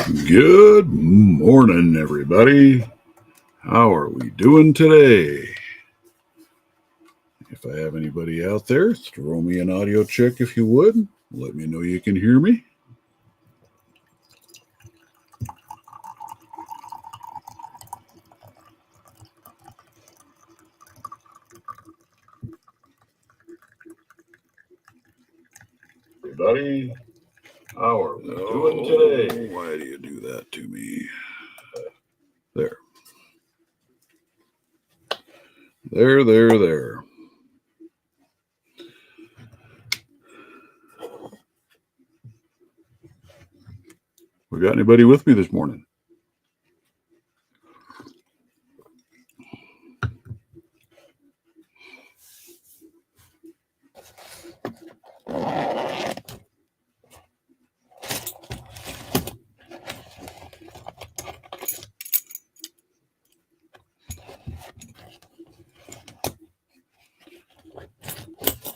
Good morning, everybody. How are we doing today? If I have anybody out there, throw me an audio check if you would. Let me know you can hear me. Everybody, how are we doing today? Why do you do that to me? There. There. We got anybody with me this morning?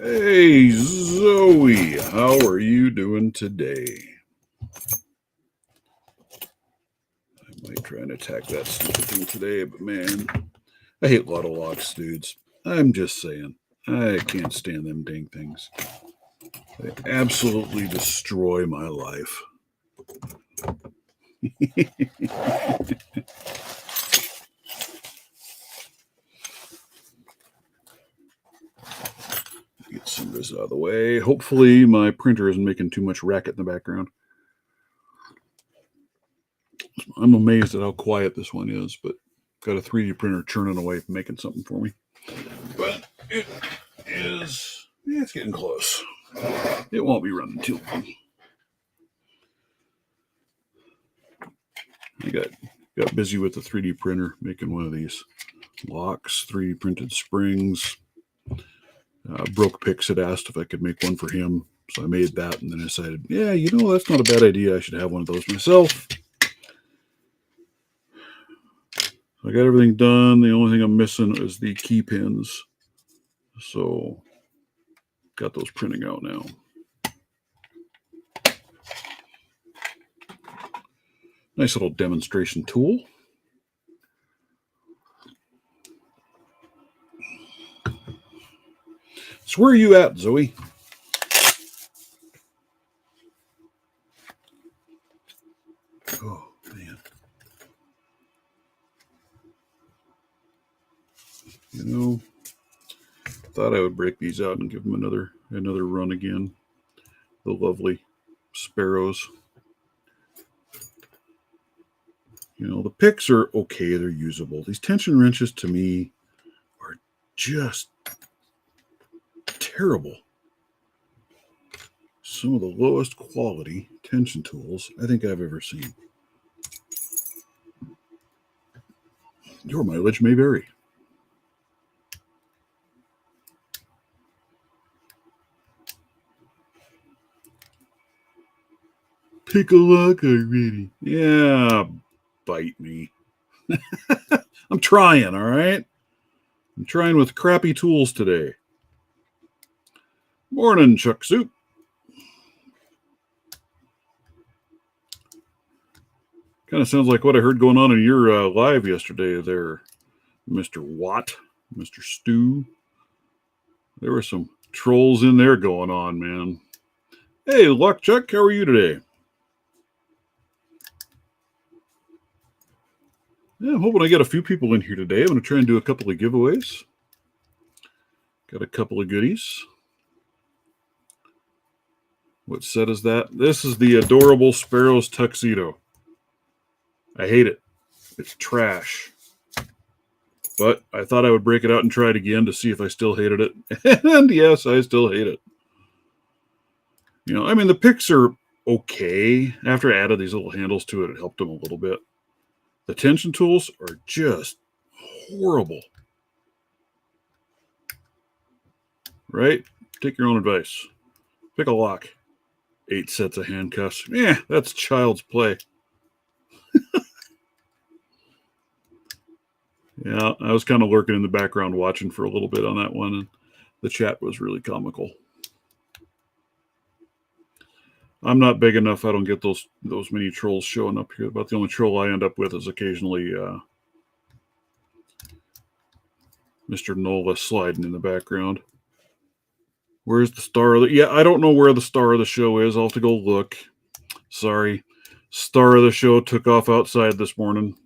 Hey, Zoe, how are you doing today? I might try and attack that stupid thing today, but man, I hate lotto locks, dudes. I'm just saying. I can't stand them dang things. They absolutely destroy my life. Get some of this out of the way. Hopefully my printer isn't making too much racket in the background. I'm amazed at how quiet this one is, but got a 3D printer churning away making something for me. But it is, it's getting close. It won't be running too long. I got busy with the 3D printer making one of these locks, 3D printed springs. Broke Pix had asked if I could make one for him, so I made that, and then I decided, yeah, that's not a bad idea. I should have one of those myself. I got everything done. The only thing I'm missing is the key pins. So, got those printing out now. Nice little demonstration tool. So where are you at, Zoe? Oh, man. Thought I would break these out and give them another run again. The lovely sparrows. The picks are okay. They're usable. These tension wrenches, to me, are just terrible. Some of the lowest quality tension tools I think I've ever seen. Your mileage may vary. Pick a lock already. Yeah, bite me. I'm trying, all right? I'm trying with crappy tools today. Morning, Chuck Soup. Kind of sounds like what I heard going on in your live yesterday there, Mr. Watt, Mr. Stu. There were some trolls in there going on, man. Hey, Luck Chuck, how are you today? Yeah, I'm hoping I get a few people in here today. I'm going to try and do a couple of giveaways. Got a couple of goodies. What set is that? This is the adorable Sparrow's tuxedo. I hate it. It's trash. But I thought I would break it out and try it again to see if I still hated it. And yes, I still hate it. The picks are okay. After I added these little handles to it, it helped them a little bit. The tension tools are just horrible. Right? Take your own advice. Pick a lock. 8 sets of handcuffs. That's child's play. Yeah, I was kind of lurking in the background watching for a little bit on that one, and the chat was really comical. I'm not big enough. I don't get those many trolls showing up here. About the only troll I end up with is occasionally Mr. Nola sliding in the background. Where's the star of the... Yeah, I don't know where the star of the show is. I'll have to go look. Sorry. Star of the show took off outside this morning.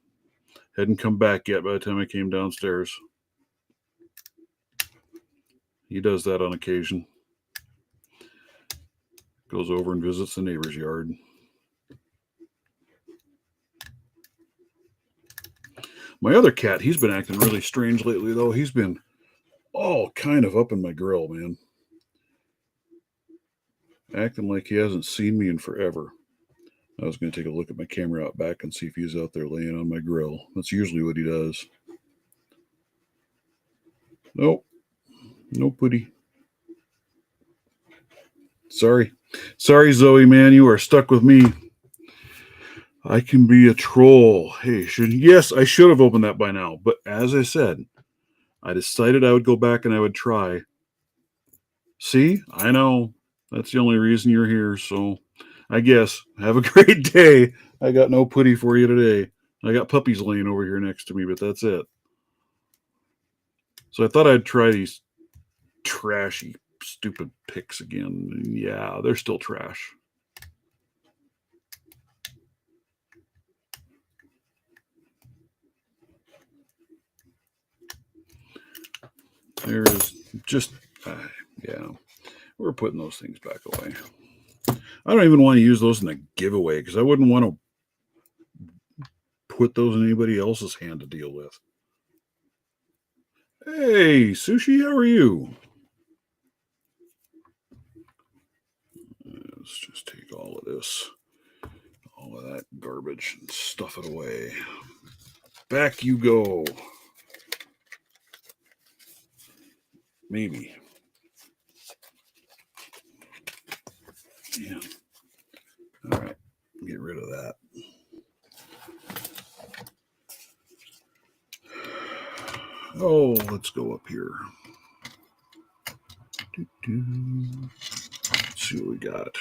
Hadn't come back yet by the time I came downstairs. He does that on occasion. Goes over and visits the neighbor's yard. My other cat, he's been acting really strange lately, though. He's been all kind of up in my grill, man. Acting like he hasn't seen me in forever. I was going to take a look at my camera out back and see if he's out there laying on my grill. That's usually what he does. Nope. No putty. Sorry. Sorry, Zoe, man. You are stuck with me. I can be a troll. Hey, yes, I should have opened that by now. But as I said, I decided I would go back and I would try. See? I know. That's the only reason you're here. So I guess have a great day. I got no putty for you today. I got puppies laying over here next to me, but that's it. So I thought I'd try these trashy, stupid picks again. And yeah, they're still trash. There's just, yeah, we're putting those things back away. I don't even want to use those in a giveaway because I wouldn't want to put those in anybody else's hand to deal with. Hey, Sushi, how are you? Let's just take all of this, all of that garbage, and stuff it away. Back you go. Maybe. Yeah. All right. Get rid of that. Oh, let's go up here. Let's see what we got.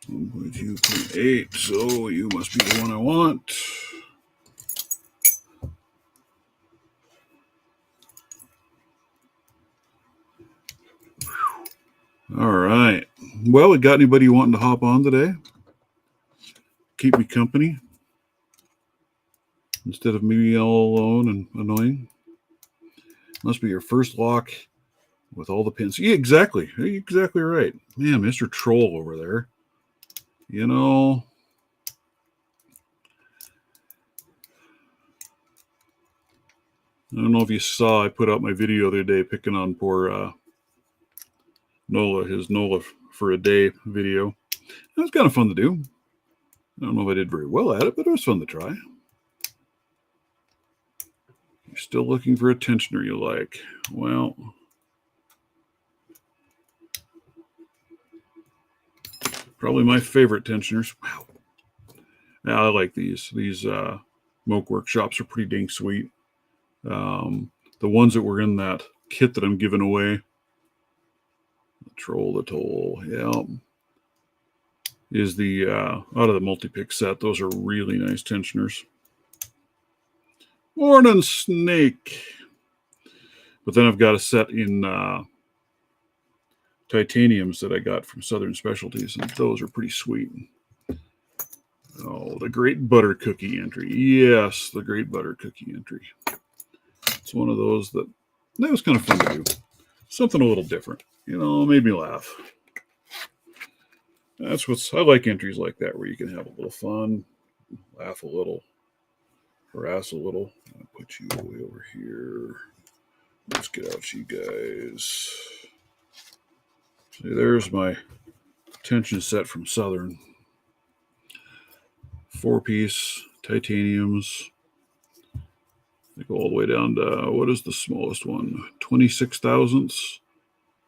1.2.8. So you must be the one I want. All right. Well, we got anybody wanting to hop on today? Keep me company instead of me all alone and annoying. Must be your first lock with all the pins. Yeah, exactly. You're exactly right. Man, Mr. Troll over there. You know, I don't know if you saw, I put out my video the other day picking on poor Nola, his Nola for a day video. It was kind of fun to do. I don't know if I did very well at it, but it was fun to try. You're still looking for a tensioner you like. Well, probably my favorite tensioners. Wow. Yeah, I like these. These Moke Workshops are pretty dang sweet. The ones that were in that kit that I'm giving away. The Troll, the Toll, yeah. Is the out of the multi-pick set. Those are really nice tensioners. Morning, Snake. But then I've got a set in titaniums that I got from Southern Specialties, and those are pretty sweet. Oh, the Great Butter Cookie entry. Yes, the Great Butter Cookie entry. It's one of those that was kind of fun to do. Something a little different. You know, made me laugh. I like entries like that where you can have a little fun, laugh a little, harass a little. I'll put you way over here. Let's get out you guys. See, there's my tension set from Southern. 4-piece titaniums. They go all the way down to, what is the smallest one? 26 thousandths,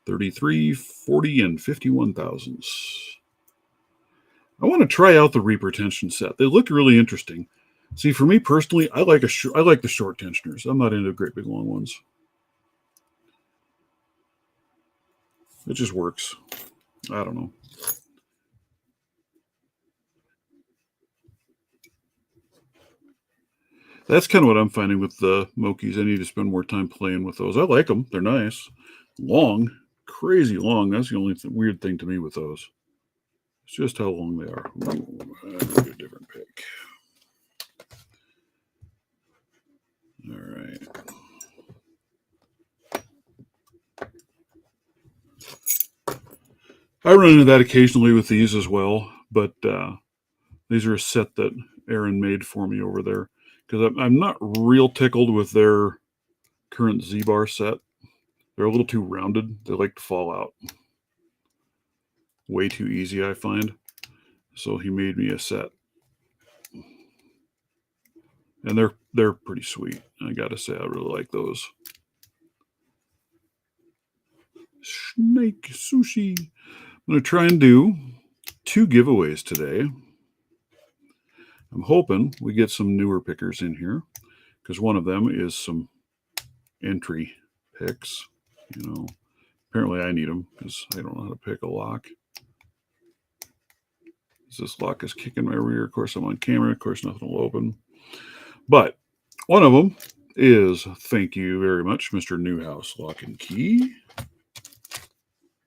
33, 40, and 51 thousandths. I want to try out the Reaper tension set. They look really interesting. See, for me personally, I like the short tensioners. I'm not into great big long ones. It just works. I don't know. That's kind of what I'm finding with the Mokies. I need to spend more time playing with those. I like them. They're nice. Long. Crazy long. That's the only weird thing to me with those. It's just how long they are. Ooh, that's a different pick. All right. I run into that occasionally with these as well, but these are a set that Aaron made for me over there because I'm not real tickled with their current Z-Bar set. They're a little too rounded. They like to fall out way too easy, I find. So he made me a set, and they're pretty sweet. I gotta say, I really like those. Snake sushi. I'm gonna try and do 2 giveaways today. I'm hoping we get some newer pickers in here because one of them is some entry picks. You know, apparently I need them because I don't know how to pick a lock. This lock is kicking my rear. Of course, I'm on camera. Of course, nothing will open. But one of them is, thank you very much, Mr. Newhouse Lock and Key.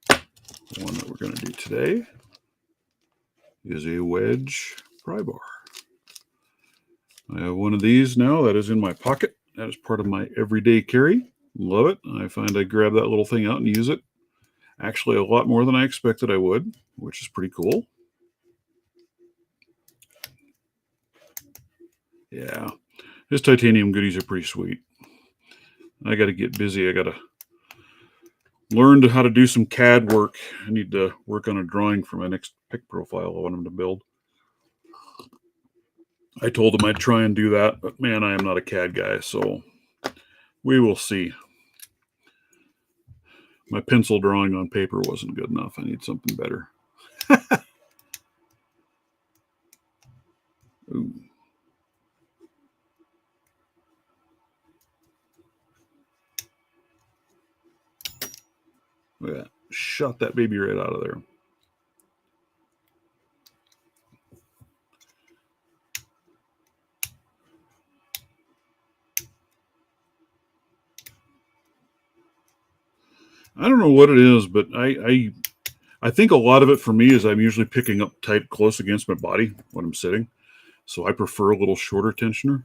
The one that we're going to do today is a wedge pry bar. I have one of these now that is in my pocket. That is part of my everyday carry. Love it. I find I grab that little thing out and use it actually a lot more than I expected I would, which is pretty cool. Yeah, his titanium goodies are pretty sweet. I got to get busy. I got to learn how to do some CAD work. I need to work on a drawing for my next pick profile I want him to build. I told him I'd try and do that, but man, I am not a CAD guy, so we will see. My pencil drawing on paper wasn't good enough. I need something better. Ooh. Look at that. Shot that baby right out of there. I don't know what it is, but I think a lot of it for me is I'm usually picking up tight close against my body when I'm sitting. So I prefer a little shorter tensioner.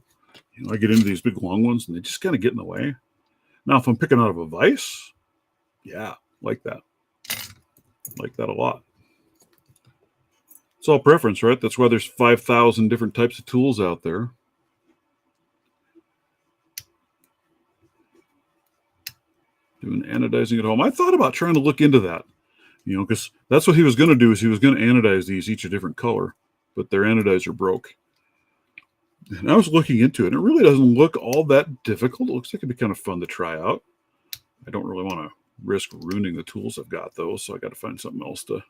You know, I get into these big long ones and they just kind of get in the way. Now, if I'm picking out of a vise, yeah, like that. Like that a lot. It's all preference, right? That's why there's 5,000 different types of tools out there. Doing anodizing at home. I thought about trying to look into that, you know, because that's what he was going to do is he was going to anodize these each a different color, but their anodizer broke. And I was looking into it, and it really doesn't look all that difficult. It looks like it'd be kind of fun to try out. I don't really want to risk ruining the tools I've got, though, so I got to find something else to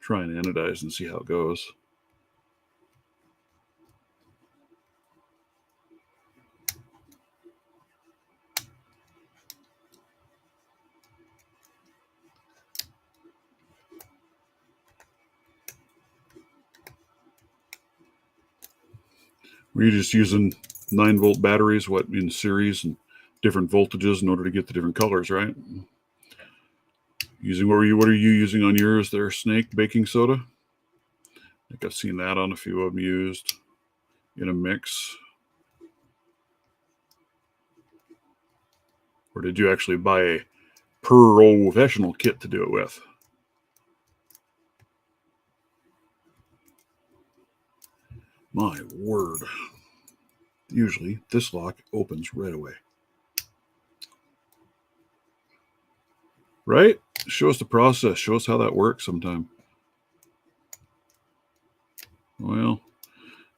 try and anodize and see how it goes. Were you just using 9-volt batteries, what, in series and different voltages in order to get the different colors, right? Using what are you using on yours there, Snake? Baking soda? I think I've seen that on a few of them used in a mix. Or did you actually buy a professional kit to do it with? My word. Usually this lock opens right away. Right? Show us the process. Show us how that works sometime. Well,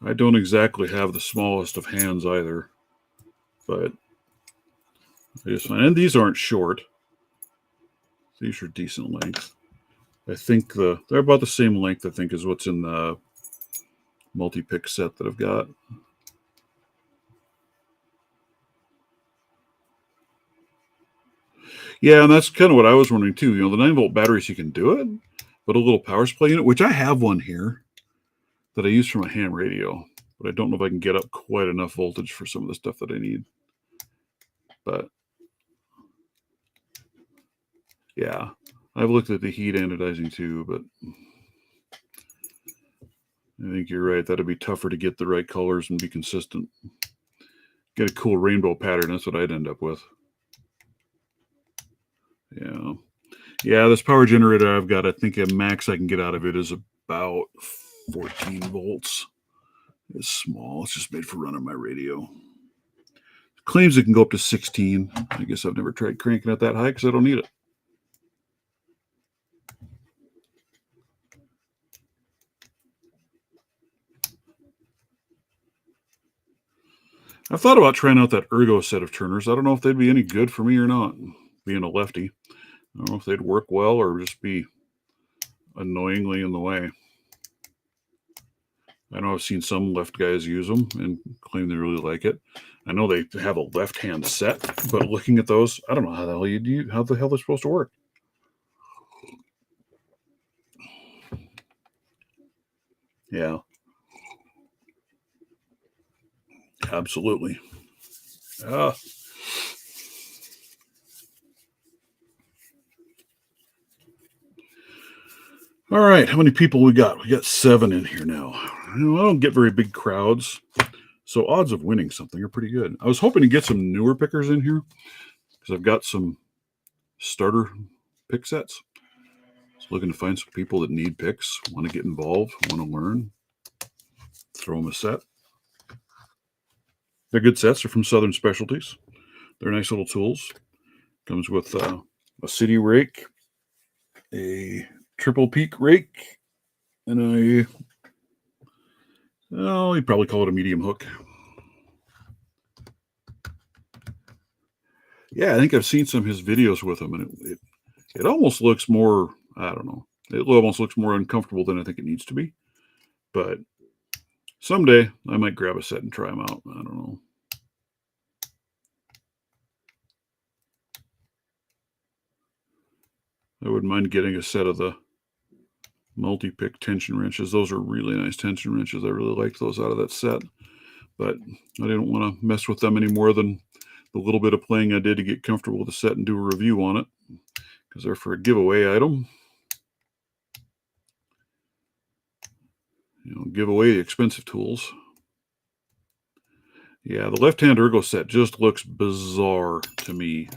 I don't exactly have the smallest of hands either. But I just find, and these aren't short. These are decent length. I think they're about the same length, I think, as what's in the multi-pick set that I've got. Yeah, and that's kind of what I was wondering too. The 9-volt batteries, you can do it, but a little power supply unit, which I have one here that I use for my ham radio, but I don't know if I can get up quite enough voltage for some of the stuff that I need. But yeah, I've looked at the heat anodizing too, but I think you're right. That'd be tougher to get the right colors and be consistent. Get a cool rainbow pattern. That's what I'd end up with. Yeah. Yeah, this power generator I've got, I think a max I can get out of it is about 14 volts. It's small. It's just made for running my radio. It claims it can go up to 16. I guess I've never tried cranking it that high because I don't need it. I've thought about trying out that Ergo set of turners. I don't know if they'd be any good for me or not, being a lefty. I don't know if they'd work well or just be annoyingly in the way. I know I've seen some left guys use them and claim they really like it. I know they have a left-hand set, but looking at those, I don't know how the hell they're supposed to work. Yeah, absolutely. Uh, all right, how many people we got? We got 7 in here now. I don't get very big crowds, so odds of winning something are pretty good. I was hoping to get some newer pickers in here because I've got some starter pick sets. Just looking to find some people that need picks, want to get involved, want to learn, throw them a set. They're good sets. They're from Southern Specialties. They're nice little tools. Comes with a city rake, a triple peak rake, and you'd probably call it a medium hook. Yeah, I think I've seen some of his videos with him, and it almost looks more, I don't know, it almost looks more uncomfortable than I think it needs to be. But someday I might grab a set and try them out. I don't know. I wouldn't mind getting a set of the multi-pick tension wrenches. Those are really nice tension wrenches. I really liked those out of that set. But I didn't want to mess with them any more than the little bit of playing I did to get comfortable with the set and do a review on it, because they're for a giveaway item. Give away the expensive tools. Yeah, the left-hand ergo set just looks bizarre to me.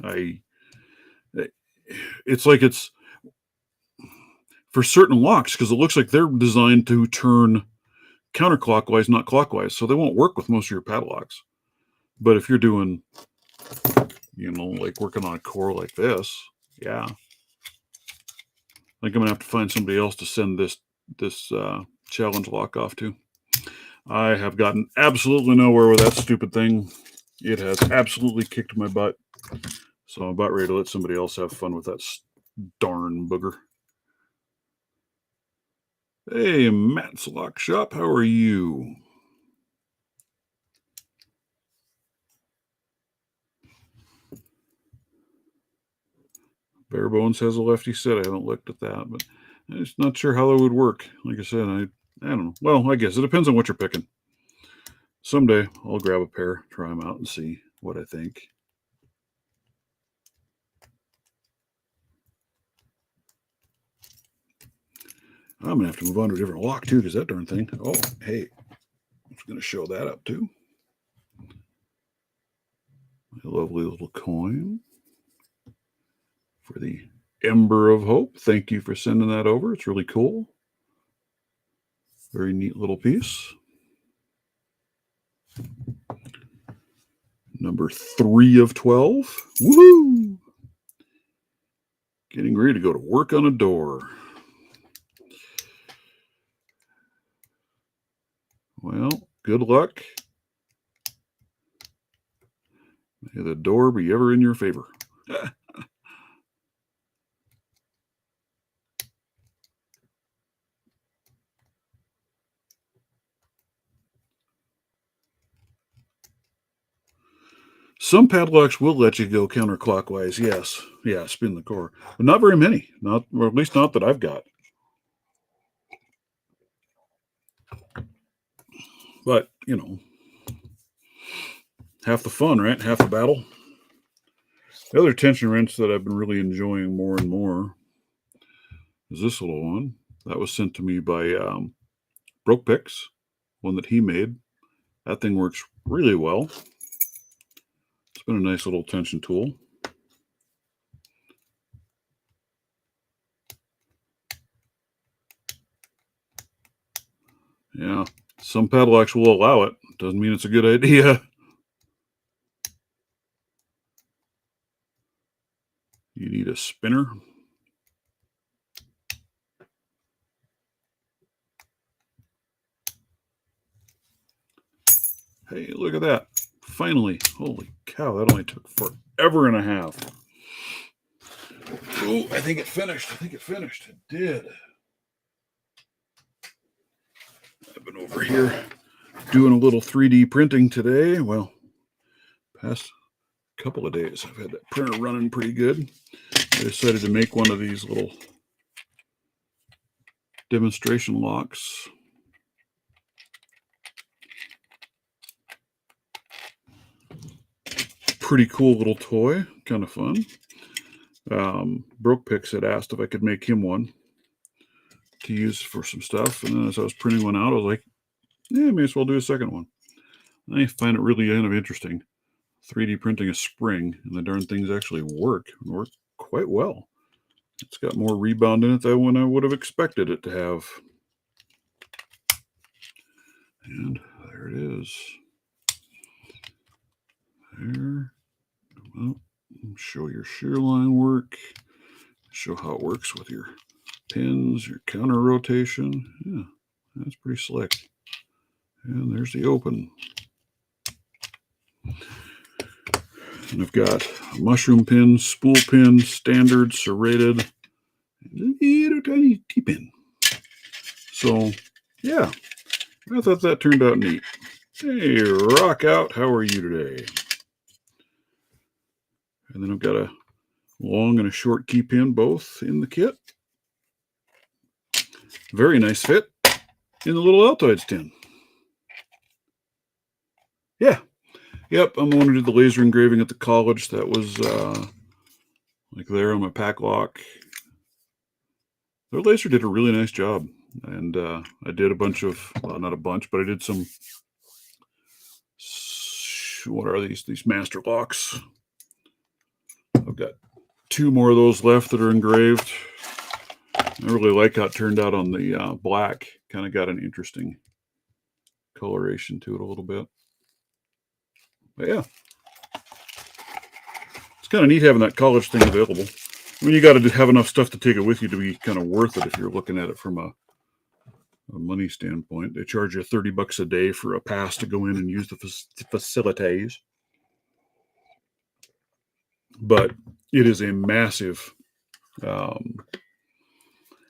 It's like it's for certain locks, because it looks like they're designed to turn counterclockwise, not clockwise, so they won't work with most of your padlocks. But if you're doing, like working on a core like this, yeah, I think I'm gonna have to find somebody else to send this challenge lock off to. I have gotten absolutely nowhere with that stupid thing. It has absolutely kicked my butt. So I'm about ready to let somebody else have fun with that darn booger. Hey, Matt's Lock Shop, how are you? Bare Bones has a lefty set. I haven't looked at that, but I'm just not sure how that would work. Like I said, I don't know. Well, I guess it depends on what you're picking. Someday I'll grab a pair, try them out, and see what I think. I'm going to have to move on to a different lock, too, because that darn thing. Oh, hey. I'm just going to show that up, too. A lovely little coin for the Ember of Hope. Thank you for sending that over. It's really cool. Very neat little piece. Number 3 of 12. Woohoo! Getting ready to go to work on a door. Well, good luck. May the door be ever in your favor. Some padlocks will let you go counterclockwise. Yes. Yeah, spin the core. But not very many. Not, or at least not that I've got. But, you know, half the fun, right? Half the battle. The other tension wrench that I've been really enjoying more and more is this little one. That was sent to me by Broke Picks, one that he made. That thing works really well. It's been a nice little tension tool. Yeah, some padlocks will allow it. Doesn't mean it's a good idea. You need a spinner. Hey, look at that. Finally. Holy cow, that only took forever and a half. Oh, I think it finished. It did. I've been over here doing a little 3D printing today. Well, past couple of days, I've had that printer running pretty good. I decided to make one of these little demonstration locks. Pretty cool little toy, kind of fun. Broke Picks had asked if I could make him one to use for some stuff, and then as I was printing one out, I was like, yeah, may as well do a second one. I find it really kind of interesting. 3D printing a spring, and the darn things actually work quite well. It's got more rebound in it than I would have expected it to have. And there it is. There. Well, show your shear line work. Show how it works with your pins, your counter rotation. Yeah, that's pretty slick. And there's the open. And I've got mushroom pins, spool pins, standard, serrated, and a little tiny T-pin. So, yeah, I thought that turned out neat. Hey, Rock Out, how are you today? And then I've got a long and a short key pin, both in the kit. Very nice fit in the little Altoids tin. Yeah. Yep, I'm the one who did the laser engraving at the college. That was like there on my pack lock. Their laser did a really nice job. And I did a bunch of, well, not a bunch, but I did some, what are these master locks. I've got 2 more of those left that are engraved. I really like how it turned out on the black. Kind of got an interesting coloration to it a little bit. But yeah, it's kind of neat having that college thing available. I mean, you got to have enough stuff to take it with you to be kind of worth it if you're looking at it from a money standpoint. They charge you $30 a day for a pass to go in and use the facilities. But it is a massive, well,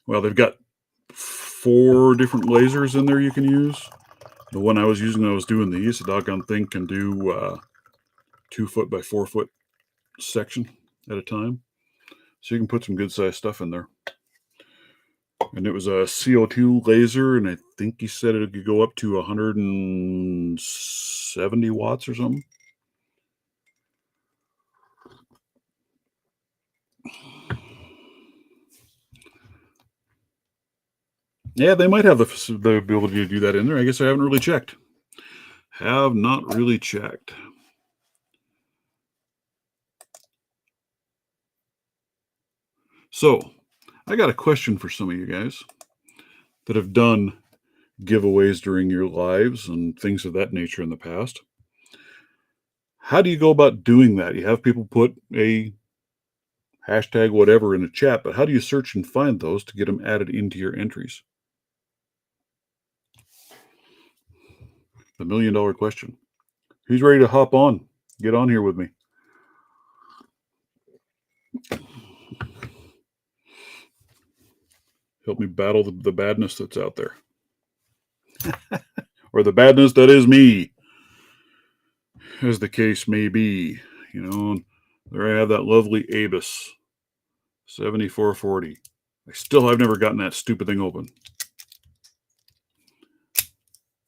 they've got 4 different lasers in there you can use. The one I was using when I was doing these, the doggone thing can do 2 foot by 4 foot section at a time. So you can put some good sized stuff in there. And it was a CO2 laser, and I think he said it could go up to 170 watts or something. Yeah, they might have the ability to do that in there. I guess I haven't really checked. Have not really checked. So, I got a question for some of you guys that have done giveaways during your lives and things of that nature in the past. How do you go about doing that? You have people put a hashtag whatever in a chat, but how do you search and find those to get them added into your entries? The $1 million question. Who's ready to hop on? Get on here with me. Help me battle the badness that's out there. Or the badness that is me, as the case may be. you know. And there I have that lovely Abus 7440. I've never gotten that stupid thing open.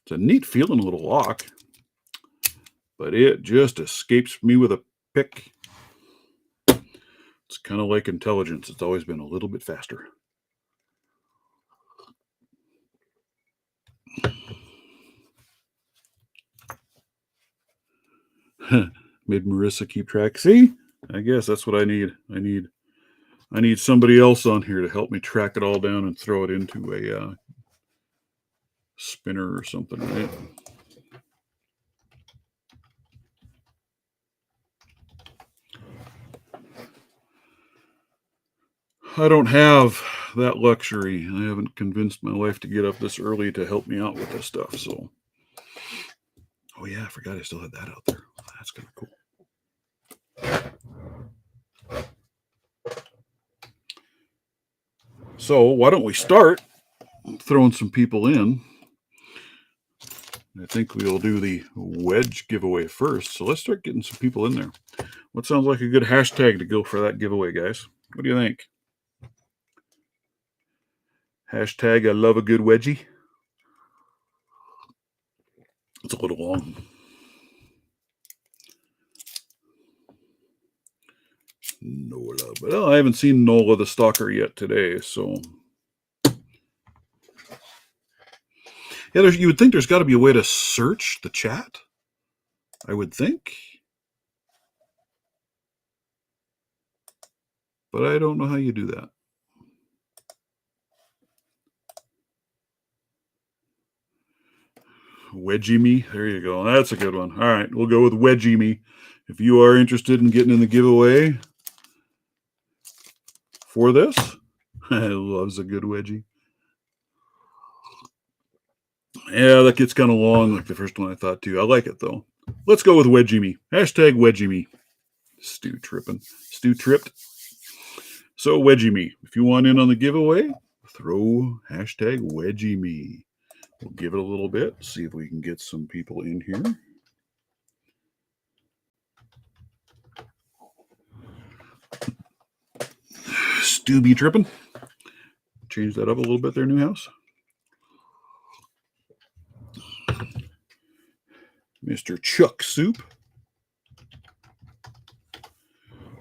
It's a neat feeling little lock, but it just escapes me with a pick. It's kind of like intelligence. It's always been a little bit faster. Made Marissa keep track. See, I guess that's what I need. I need somebody else on here to help me track it all down and throw it into a spinner or something, right? I don't have that luxury. I haven't convinced my wife to get up this early to help me out with this stuff. So, oh yeah, I forgot I still had that out there. That's kind of cool. So why don't we start throwing some people in? I think we'll do the wedge giveaway first. So let's start getting some people in there. What sounds like a good hashtag to go for that giveaway, guys? What do you think? Hashtag I love a good wedgie. It's a little long. Nola. Well, I haven't seen Nola the Stalker yet today, so. Yeah, you would think there's got to be a way to search the chat. I would think. But I don't know how you do that. Wedgie Me. There you go. That's a good one. All right, we'll go with Wedgie Me. If you are interested in getting in the giveaway for this, I loves a good wedgie. Yeah, that gets kind of long like the first one I thought too. I like it though. Let's go with Wedgie Me. Hashtag Wedgie Me. Stu tripping. Stu tripped. So Wedgie Me. If you want in on the giveaway, throw hashtag Wedgie Me. We'll give it a little bit. See if we can get some people in here. Stu be tripping. Change that up a little bit there, Newhouse. Mr. Chuck Soup.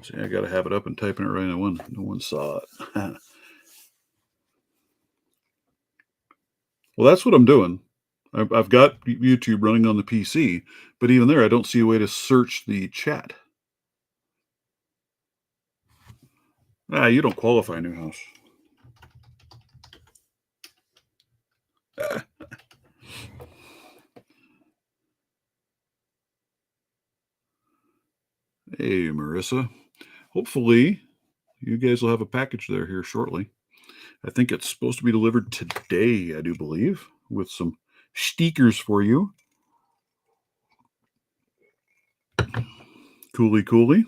See, I got to have it up and typing it right. No one saw it. Well, that's what I'm doing. I've got YouTube running on the PC, but even there, I don't see a way to search the chat. You don't qualify, Newhouse. Hey, Marissa. Hopefully, you guys will have a package there here shortly. I think it's supposed to be delivered today, I do believe, with some stickers for you. Coolie.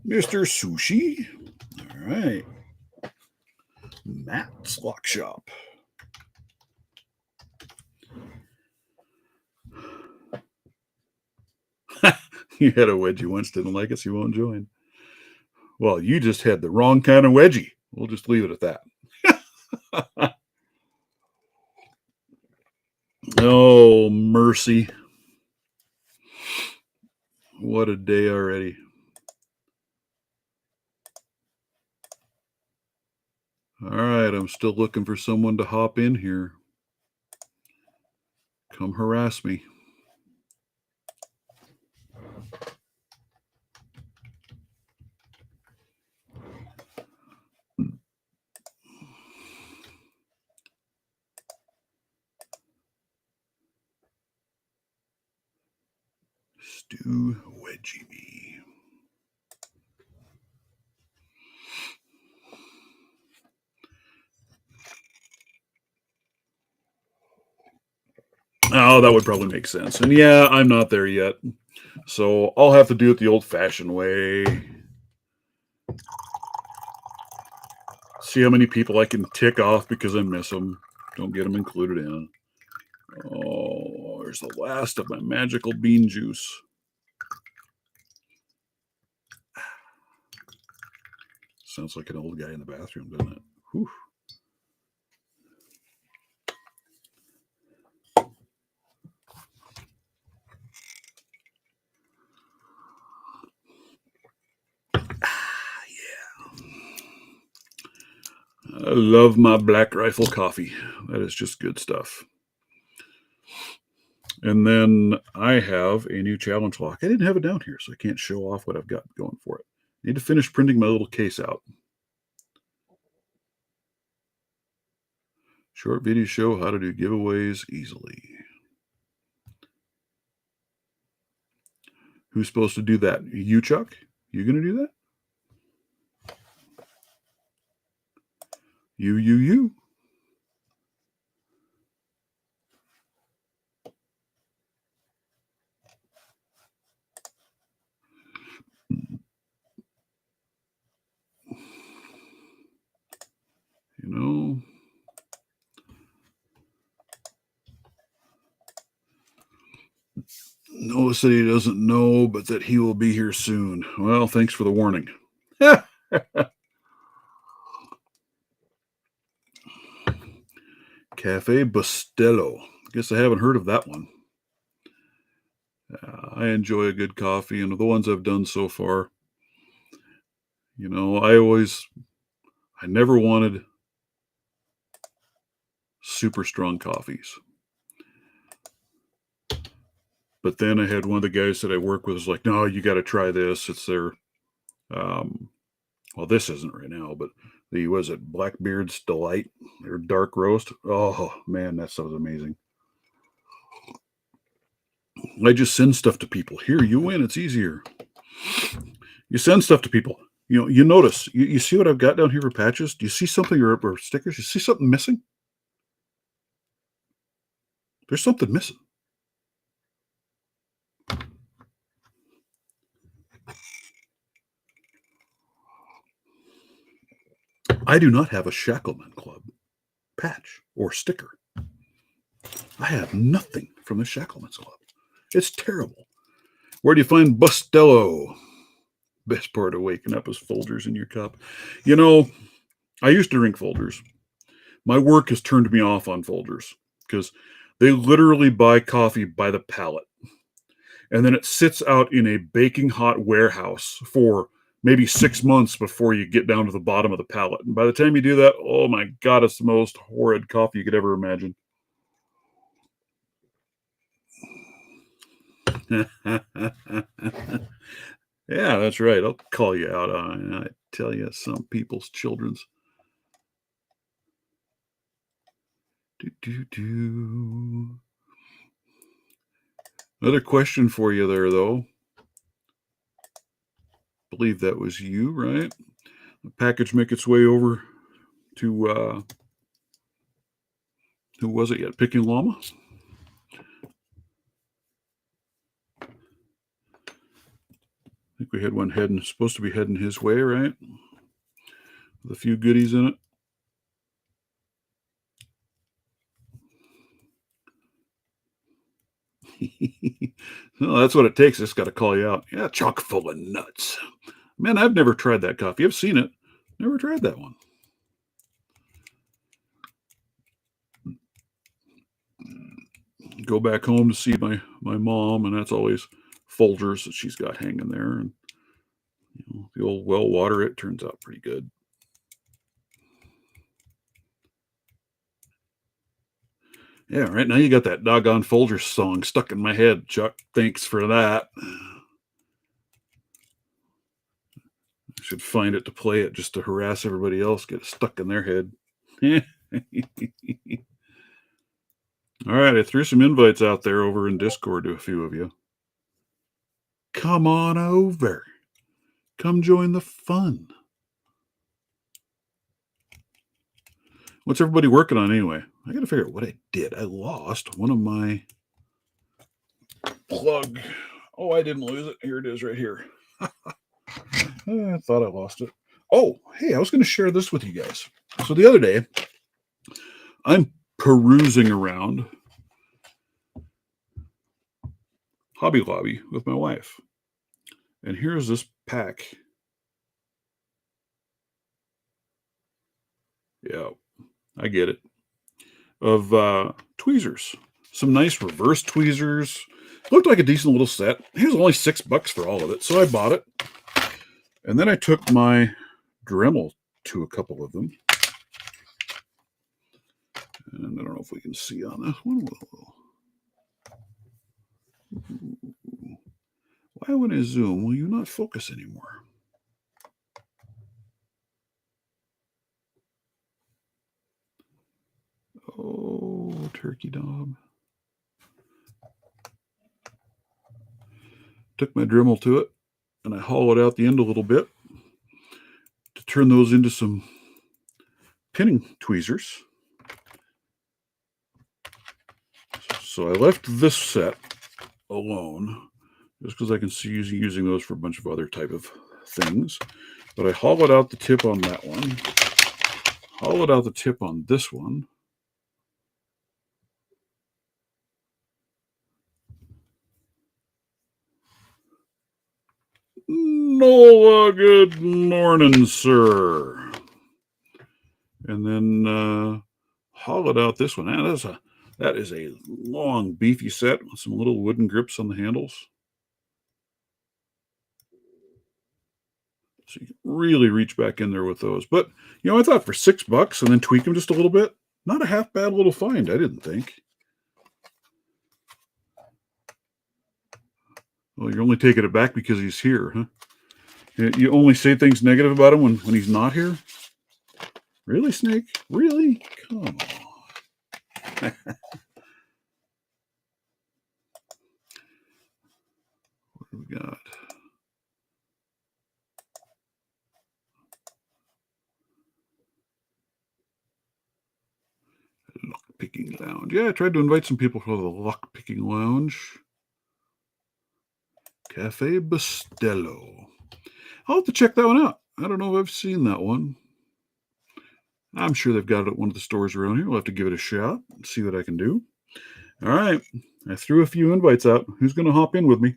Mr. Sushi. All right. Matt's Lock Shop. You had a wedgie once, didn't like us, you won't join. Well, you just had the wrong kind of wedgie. We'll just leave it at that. Oh, mercy. What a day already. All right, I'm still looking for someone to hop in here. Come harass me. Stu Wedgie Me. Oh, that would probably make sense. And yeah, I'm not there yet. So I'll have to do it the old-fashioned way. See how many people I can tick off because I miss them. Don't get them included in. Oh, there's the last of my magical bean juice. Sounds like an old guy in the bathroom, doesn't it? Whew. I love my Black Rifle coffee. That is just good stuff. And then I have a new challenge lock. I didn't have it down here, so I can't show off what I've got going for it. Need to finish printing my little case out. Short videos show how to do giveaways easily. Who's supposed to do that? You, Chuck? You going to do that? You. You know, Noah said he doesn't know, but that he will be here soon. Well, thanks for the warning. Cafe Bustelo. Guess I haven't heard of that one. I enjoy a good coffee, and the ones I've done so far, you know, I never wanted super strong coffees. But then I had one of the guys that I work with was like, no, you got to try this. It's their, well, this isn't right now, but was it Blackbeard's Delight, their dark roast? Oh, man, that stuff is amazing. I just send stuff to people. Here, you win. It's easier. You send stuff to people. You know, you notice. You see what I've got down here for patches? Do you see something or stickers? You see something missing? There's something missing. I do not have a Shackleman Club patch or sticker. I have nothing from the Shackleman's Club. It's terrible. Where do you find Bustelo? Best part of waking up is Folgers in your cup. You know, I used to drink Folgers. My work has turned me off on Folgers because they literally buy coffee by the pallet. And then it sits out in a baking hot warehouse for maybe 6 months before you get down to the bottom of the pallet. And by the time you do that, oh my God, it's the most horrid coffee you could ever imagine. Yeah, that's right. I'll call you out on it. I tell you, some people's children's. Another question for you there, though. I believe that was you, right? The package make its way over to, who was it yet? Picking Llama? I think we had one supposed to be heading his way, right? With a few goodies in it. Well, that's what it takes. I just got to call you out. Yeah, chock full of nuts. Man, I've never tried that coffee. I've seen it. Never tried that one. Go back home to see my mom, and that's always Folgers that she's got hanging there. And you know, the old well water, it turns out pretty good. Yeah, right now you got that doggone Folgers song stuck in my head, Chuck. Thanks for that. I should find it to play it just to harass everybody else, get it stuck in their head. All right, I threw some invites out there over in Discord to a few of you. Come on over. Come join the fun. What's everybody working on anyway? I got to figure out what I did. I lost one of my plug. Oh, I didn't lose it. Here it is right here. I thought I lost it. Oh, hey, I was going to share this with you guys. So the other day, I'm perusing around Hobby Lobby with my wife. And here's this pack Yeah, I get it. Of tweezers. Some nice reverse tweezers. Looked like a decent little set. It was only $6 for all of it, so I bought it. And then I took my Dremel to a couple of them. And I don't know if we can see on this one. Why, when I zoom, will you not focus anymore? Oh, turkey dog. Took my Dremel to it, and I hollowed out the end a little bit to turn those into some pinning tweezers. So I left this set alone just because I can see using those for a bunch of other type of things. But I hollowed out the tip on that one, hollowed out the tip on this one. Nola, good morning, sir. And then hollowed out this one. That is a long, beefy set with some little wooden grips on the handles. So you can really reach back in there with those. But, I thought for $6 and then tweak them just a little bit, not a half bad little find, I didn't think. Well, you're only taking it back because he's here, huh? You only say things negative about him when he's not here? Really, Snake? Really? Come on. What do we got? Lock-picking lounge. Yeah, I tried to invite some people for the lock-picking lounge. Cafe Bustelo. I'll have to check that one out. I don't know if I've seen that one. I'm sure they've got it at one of the stores around here. We'll have to give it a shot and see what I can do. All right. I threw a few invites out. Who's going to hop in with me?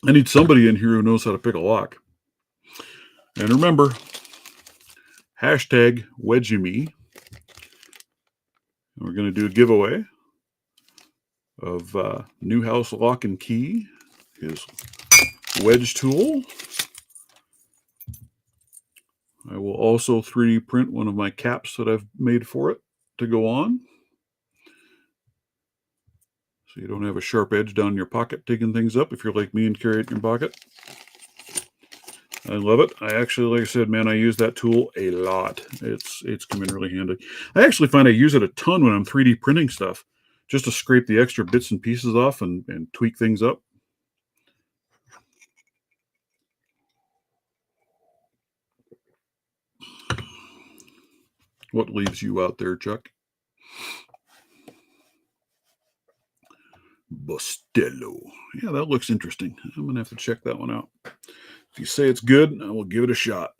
I need somebody in here who knows how to pick a lock. And remember, hashtag WedgeMe. We're going to do a giveaway of Newhouse Lock and Key, his wedge tool. I will also 3D print one of my caps that I've made for it to go on. So you don't have a sharp edge down your pocket taking things up if you're like me and carry it in your pocket. I love it. I actually, like I said, man, I use that tool a lot. It's come in really handy. I actually find I use it a ton when I'm 3D printing stuff, just to scrape the extra bits and pieces off and tweak things up. What leaves you out there, Chuck? Bustelo. Yeah, that looks interesting. I'm going to have to check that one out. If you say it's good, I will give it a shot.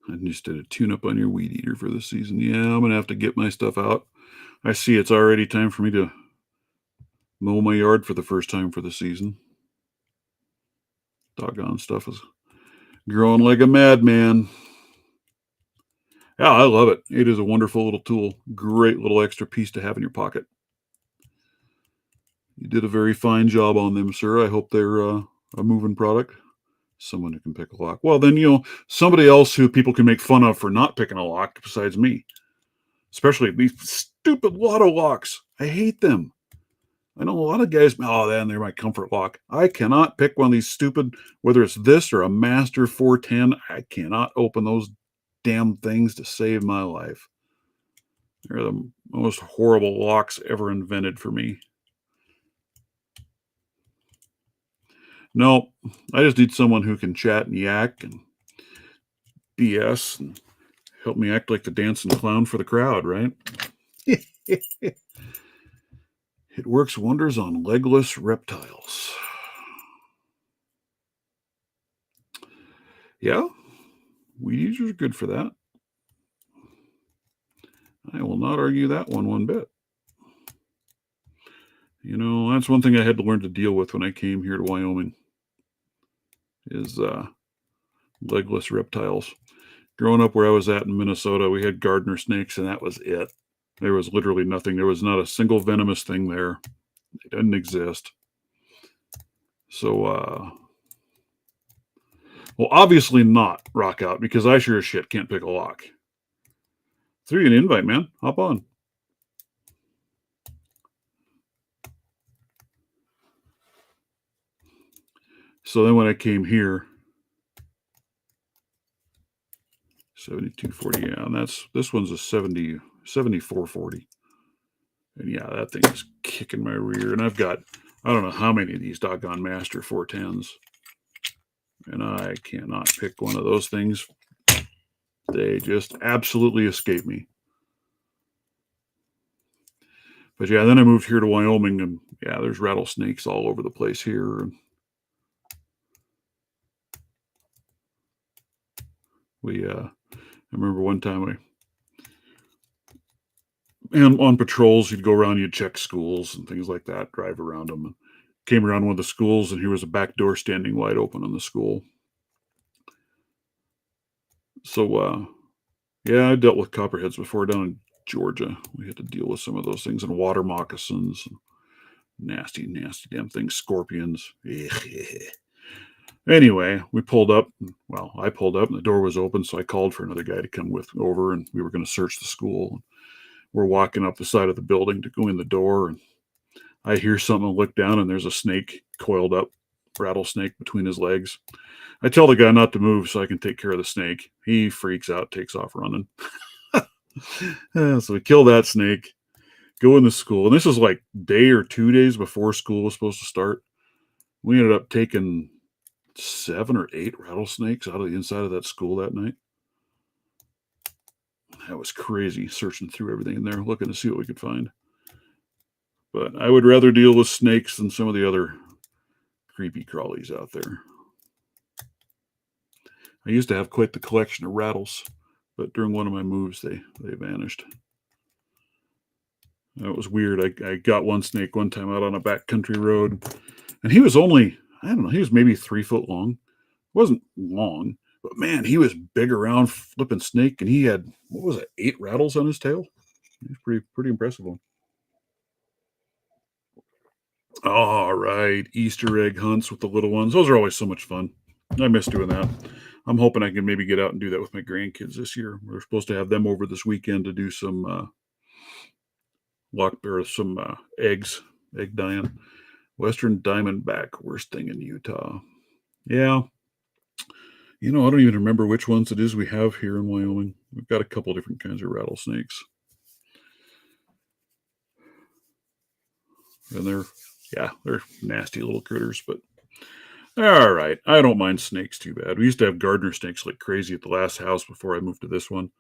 I just did a tune-up on your weed eater for this season. Yeah, I'm going to have to get my stuff out. I see it's already time for me to mow my yard for the first time for the season. Doggone stuff is growing like a madman. Yeah, I love it. It is a wonderful little tool. Great little extra piece to have in your pocket. You did a very fine job on them, sir. I hope they're a moving product. Someone who can pick a lock. Well, then, somebody else who people can make fun of for not picking a lock besides me. Especially these stupid lotto locks. I hate them. I know a lot of guys, then they're my comfort lock. I cannot pick one of these stupid, whether it's this or a Master 410. I cannot open those damn things to save my life. They're the most horrible locks ever invented for me. No, I just need someone who can chat and yak and BS and help me act like the dancing clown for the crowd, right? It works wonders on legless reptiles. Yeah, weed eaters are good for that. I will not argue that one bit. That's one thing I had to learn to deal with when I came here to Wyoming. is legless reptiles. Growing up where I was at in Minnesota, we had gardener snakes, and that was it. There was literally nothing. There was not a single venomous thing there. It didn't exist. So, well, obviously not rock out, because I sure as shit can't pick a lock. Threw you an invite, man. Hop on. So then when I came here, 7240, yeah, and this one's a 7440. And yeah, that thing is kicking my rear. And I've got, I don't know how many of these doggone Master 410s. And I cannot pick one of those things. They just absolutely escape me. But yeah, then I moved here to Wyoming, and yeah, there's rattlesnakes all over the place here. I remember one time and on patrols, you'd go around, you'd check schools and things like that, drive around them. And came around one of the schools, and here was a back door standing wide open on the school. So, yeah, I dealt with copperheads before down in Georgia. We had to deal with some of those things, and water moccasins, and nasty, nasty damn things, scorpions. Anyway, we pulled up. Well, I pulled up, and the door was open, so I called for another guy to come over, and we were going to search the school. We're walking up the side of the building to go in the door, and I hear something, look down, and there's a snake coiled up, rattlesnake between his legs. I tell the guy not to move so I can take care of the snake. He freaks out, takes off running. So we kill that snake, go in the school, and this is like day or 2 days before school was supposed to start. We ended up taking 7 or 8 rattlesnakes out of the inside of that school that night. That was crazy, searching through everything in there, looking to see what we could find. But I would rather deal with snakes than some of the other creepy crawlies out there. I used to have quite the collection of rattles, but during one of my moves, they vanished. That was weird. I got one snake one time out on a backcountry road, and he was only, I don't know, he was maybe 3 foot long. Wasn't long, but man, he was big around flipping snake, and he had, what was it, 8 rattles on his tail? He's pretty impressive one. All right, Easter egg hunts with the little ones. Those are always so much fun. I miss doing that. I'm hoping I can maybe get out and do that with my grandkids this year. We're supposed to have them over this weekend to do some egg dyeing. Western Diamondback, worst thing in Utah. Yeah. I don't even remember which ones it is we have here in Wyoming. We've got a couple different kinds of rattlesnakes. And they're nasty little critters, but all right. I don't mind snakes too bad. We used to have gardener snakes like crazy at the last house before I moved to this one,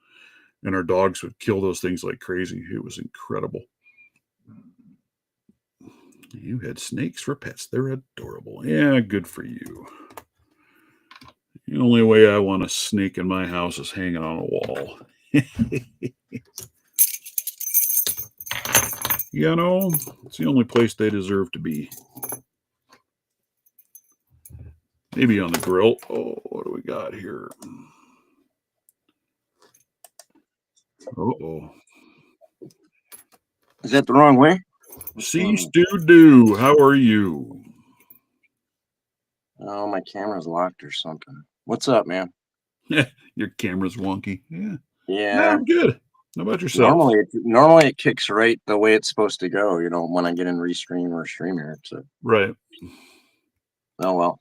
and our dogs would kill those things like crazy. It was incredible. You had snakes for pets. They're adorable. Yeah, good for you. The only way I want a snake in my house is hanging on a wall. It's the only place they deserve to be. Maybe on the grill. Oh, what do we got here? Uh-oh. Is that the wrong way? See, Stu Do, how are you? Oh, my camera's locked or something. What's up, man? Your camera's wonky. Yeah. Yeah. I'm good. How about yourself? Normally it kicks right the way it's supposed to go, when I get in Restream or Streamer. So. Right. Oh, well.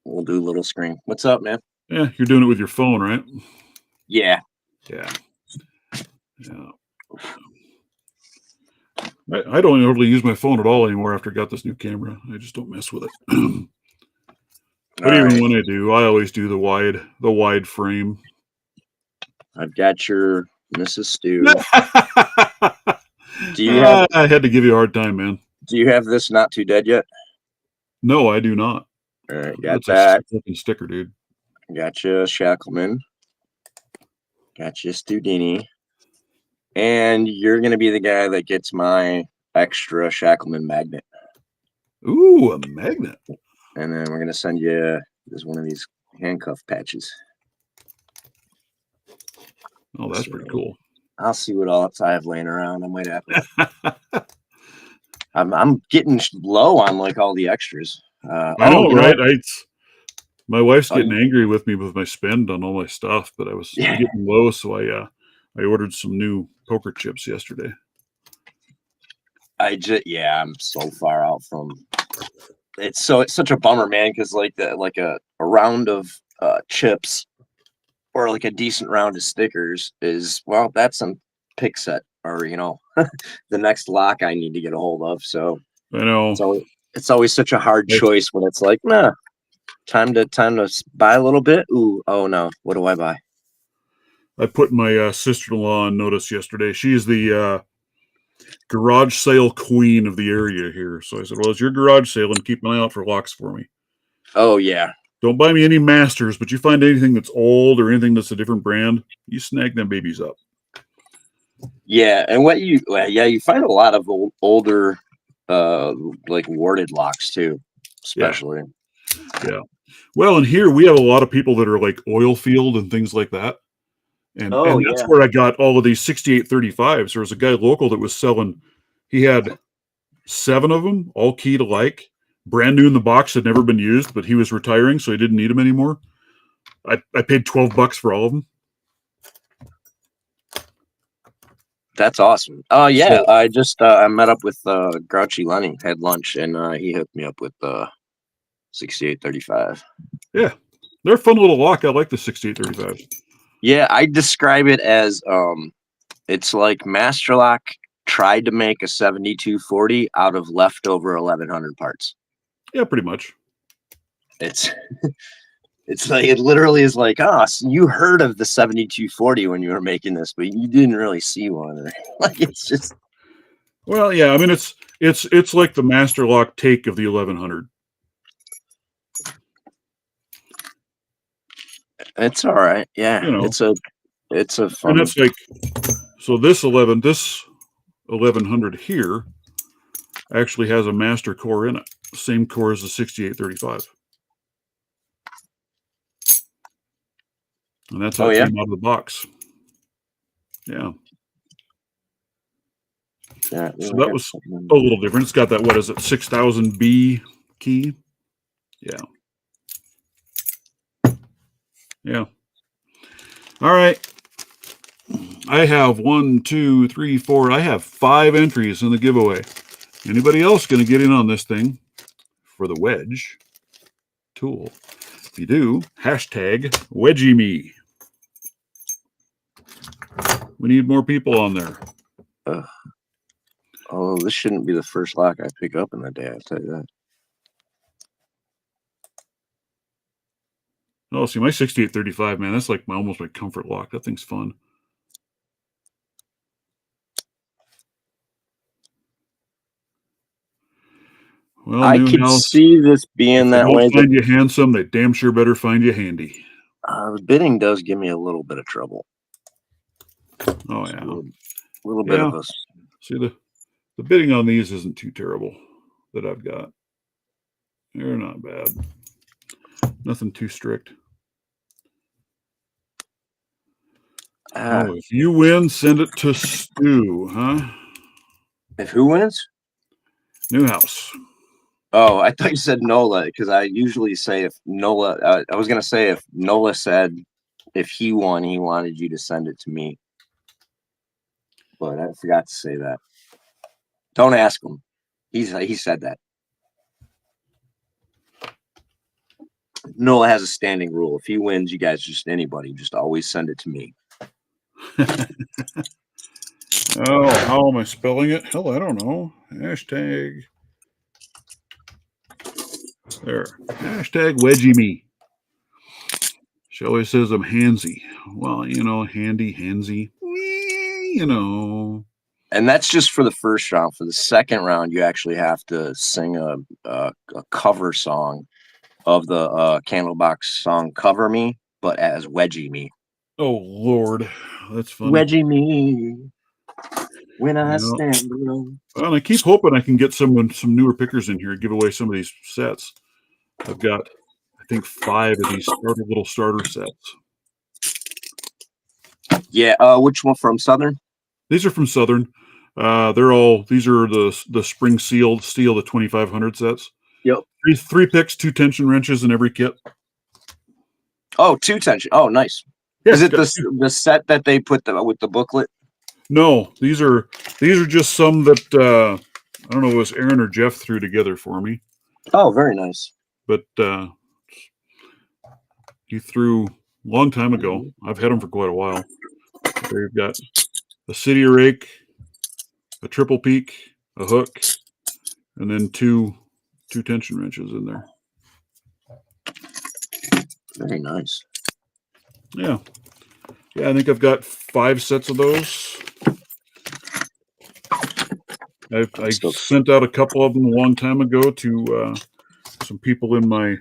We'll do a little screen. What's up, man? Yeah, you're doing it with your phone, right? Yeah. Yeah. I don't really use my phone at all anymore after I got this new camera. I just don't mess with it. But even when I do, I always do the wide frame. I've got your Mrs. Stu. Do you have? I had to give you a hard time, man. Do you have this Not Too Dead yet? No, I do not. All right, got that. That's a fucking sticker, dude. Gotcha, Shackleman. Gotcha, Studini. And you're going to be the guy that gets my extra Shackleman magnet. Ooh, a magnet. And then we're going to send you There's one of these handcuff patches. Oh, that's pretty cool. I'll see what else I have laying around. I might have to. I'm getting low on like all the extras. I know, right? My wife's getting angry with me with my spend on all my stuff, but I'm getting low, so I ordered some new poker chips yesterday. I'm so far out from. It's such a bummer, man, because like a round of chips or like a decent round of stickers is, well, that's some pick set or the next lock I need to get a hold of. So I know it's always such a hard choice when it's like, nah, time to buy a little bit. Ooh, oh no, what do I buy? I put my sister-in-law on notice yesterday. She's the garage sale queen of the area here. So I said, well, it's your garage sale and keep an eye out for locks for me. Oh, yeah. Don't buy me any masters, but you find anything that's old or anything that's a different brand, you snag them babies up. Yeah, and you find a lot of older like warded locks too, especially. Yeah. Well, and here we have a lot of people that are like oil field and things like that. And that's where I got all of these 6835s. There was a guy local that was selling, he had 7 of them, all keyed alike, brand new in the box, had never been used, but he was retiring, so he didn't need them anymore. I paid $12 for all of them. That's awesome. Oh yeah, so, I just I met up with Grouchy Lenny, had lunch, and he hooked me up with 6835. Yeah, they're a fun little lock. I like the 6835. Yeah, I describe it as it's like Master Lock tried to make a 7240 out of leftover 1100 parts. Yeah, pretty much. It's like it literally is like, so you heard of the 7240 when you were making this, but you didn't really see one. Like it's just. Well, yeah, I mean it's like the Master Lock take of the 1100. It's all right. Yeah, it's a fun. And it's like, so this 1100 here actually has a master core in it, same core as the 6835. And that's how it came out of the box. Yeah. Yeah. So that was a little different. It's got that, what is it, 6000B key? Yeah. Yeah. All right. I have 1, 2, 3, 4. I have 5 entries in the giveaway. Anybody else going to get in on this thing for the wedge tool? If you do, hashtag wedgie me. We need more people on there. Oh, this shouldn't be the first lock I pick up in the day, I'll tell you that. Oh, see, my 6835, man, that's like almost my comfort lock. That thing's fun. Well, I can see this being that way. If they don't find you handsome, they damn sure better find you handy. The bidding does give me a little bit of trouble. Oh, yeah. A little bit of us. See, the bidding on these isn't too terrible that I've got. They're not bad. Nothing too strict. If you win, send it to Stu, huh? If who wins? Newhouse. Oh, I thought you said Nola, because I usually say if Nola, I was going to say if Nola said if he won, he wanted you to send it to me. But I forgot to say that. Don't ask him. He said that. Nola has a standing rule. If he wins, you guys, just anybody, just always send it to me. Oh, how am I spelling it? Hell, I don't know. Hashtag. There. Hashtag wedgie me. Shelley says I'm handsy. Well, handy, handsy. And that's just for the first round. For the second round, you actually have to sing a cover song of the Candlebox song "Cover Me," but as Wedgie Me. Oh Lord, that's funny. Wedgie me when I stand alone. Well, I keep hoping I can get some newer pickers in here and give away some of these sets. I think 5 of these little starter sets. Yeah. Which one from Southern? These are from Southern. These are the spring steel, the 2500 sets. Yep. Three picks, 2 tension wrenches in every kit. Oh, 2 tension. Oh, nice. Yeah, is it the set that they put with the booklet? No, these are just some that I don't know, it was Aaron or Jeff threw together for me. Oh, very nice. But he threw a long time ago. I've had them for quite a while. They've got a city rake, a triple peak, a hook, and then two tension wrenches in there. Very nice. Yeah. Yeah, I think I've got 5 sets of those. I sent out a couple of them a long time ago to some people in my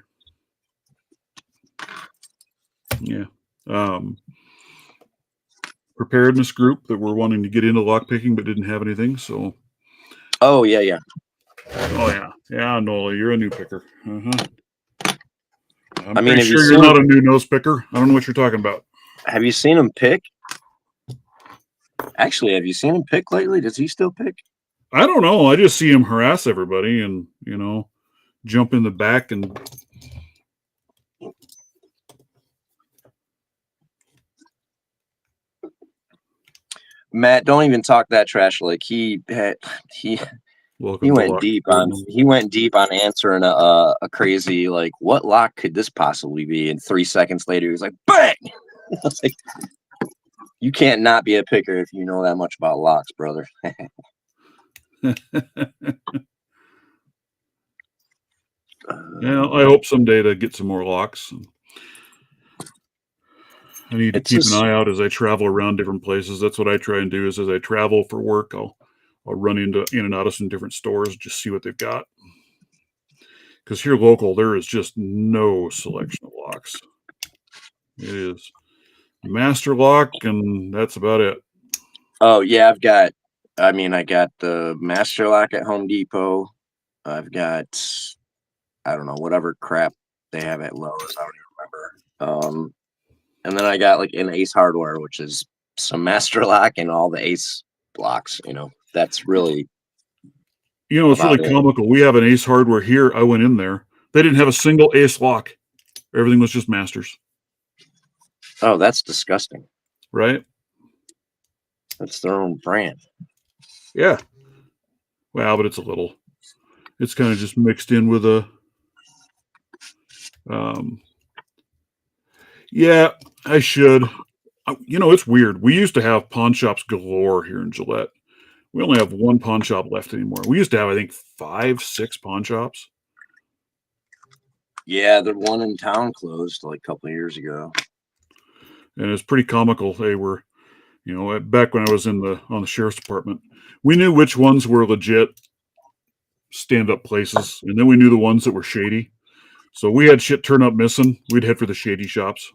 preparedness group that were wanting to get into lockpicking but didn't have anything. So. Oh yeah. Oh yeah, Nola, you're a new picker. I'm pretty sure you're not a new nose picker. I don't know what you're talking about. Have you seen him pick? Actually, have you seen him pick lately? Does he still pick? I don't know. I just see him harass everybody and, jump in the back and. Matt, don't even talk that trash. Like he went deep on answering a crazy, like, what lock could this possibly be? And 3 seconds later, he was like, bang! I was like, you can't not be a picker if you know that much about locks, brother. Yeah, I hope someday to get some more locks. I need to keep an eye out as I travel around different places. That's what I try and do is as I travel for work, I'll run in and out of some different stores, just see what they've got. Because here local, there is just no selection of locks. It is master lock, and that's about it. Oh yeah, I got the master lock at Home Depot. I've got, I don't know, whatever crap they have at Lowe's. I don't even remember. And then I got like an Ace Hardware, which is some master lock and all the Ace blocks. That's really. It's really comical. We have an Ace Hardware here. I went in there. They didn't have a single Ace lock. Everything was just masters. Oh, that's disgusting. Right? That's their own brand. Yeah. Well, but it's kind of just mixed in with a. Yeah, I should. It's weird. We used to have pawn shops galore here in Gillette. We only have 1 pawn shop left anymore. We used to have, I think, 5, 6 pawn shops. Yeah, the one in town closed like a couple of years ago. And it's pretty comical. They were, back when I was on the sheriff's department, we knew which ones were legit stand-up places, and then we knew the ones that were shady. So we had shit turn up missing. We'd head for the shady shops.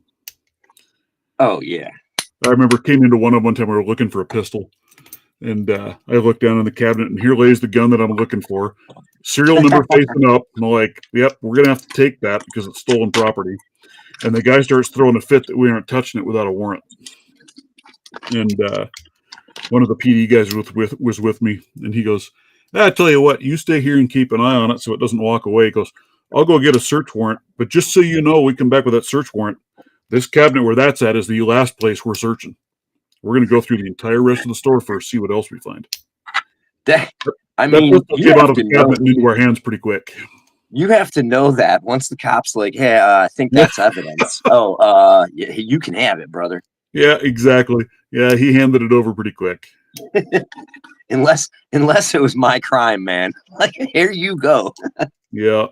Oh, yeah. I remember came into one time we were looking for a pistol. And I looked down in the cabinet, and here lays the gun that I'm looking for. Serial number facing up. And I'm like, yep, we're going to have to take that because it's stolen property. And the guy starts throwing a fit that we aren't touching it without a warrant. And one of the PD guys was with me, and he goes, I tell you what, you stay here and keep an eye on it so it doesn't walk away. He goes, I'll go get a search warrant. But just so you know, we come back with that search warrant. This cabinet where that's at is the last place we're searching. We're going to go through the entire rest of the store first, see what else we find. You have out of the cabinet and into our hands pretty quick. You have to know that once the cop's like, hey, I think that's evidence. Yeah, you can have it, brother. Yeah, exactly. Yeah, he handed it over pretty quick. unless it was my crime, man. Like, here you go. Yeah.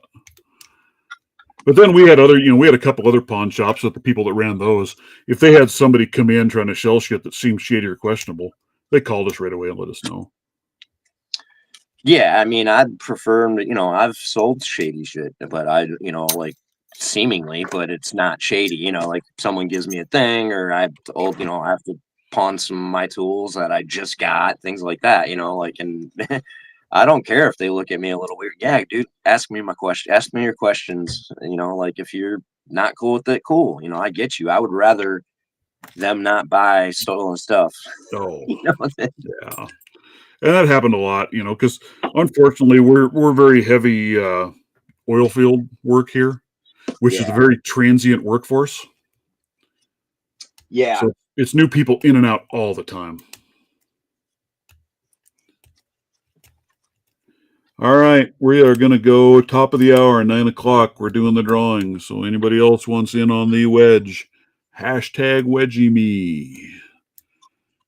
But then we had we had a couple other pawn shops with the people that ran those. If they had somebody come in trying to sell shit that seemed shady or questionable, they called us right away and let us know. Yeah, I'd prefer them to, I've sold shady shit, but like seemingly, but it's not shady, like someone gives me a thing or I have to pawn some of my tools that I just got, things like that, like, and I don't care if they look at me a little weird. Yeah, dude, ask me my question. Ask me your questions. You know, like if you're not cool with it, cool. You know, I get you. I would rather them not buy stolen stuff. Oh, You know, yeah. And that happened a lot, because unfortunately we're very heavy oil field work here, which is a yeah, very transient workforce. yeah. So it's new people in and out all the time. All right, we are going to go top of the hour, 9 o'clock. We're doing the drawing. So anybody else wants in on the wedge, hashtag wedgie me.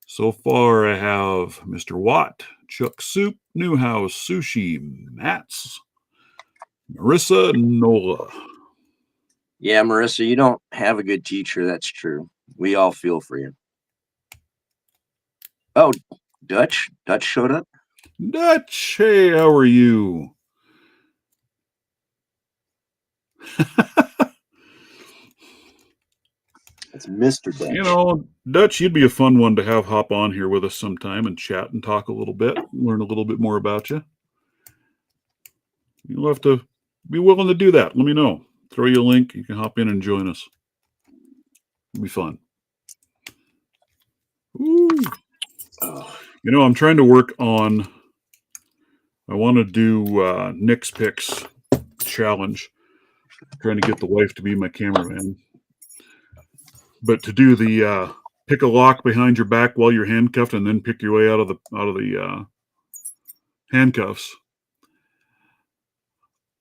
So far, I have Mr. Watt, Chuck Soup, Newhouse, Sushi, Mats, Marissa, Nola. Yeah, Marissa, you don't have a good teacher. That's true. We all feel for you. Oh, Dutch showed up. Dutch, hey, how are you? It's Mr. Dutch. Dutch, you'd be a fun one to have hop on here with us sometime and chat and talk a little bit, learn a little bit more about you. You'll have to be willing to do that. Let me know. Throw you a link. You can hop in and join us. It'll be fun. Ooh. Oh. I'm trying to work on. I want to do Nick's Picks challenge. I'm trying to get the wife to be my cameraman. But to do the pick a lock behind your back while you're handcuffed, and then pick your way out of the handcuffs.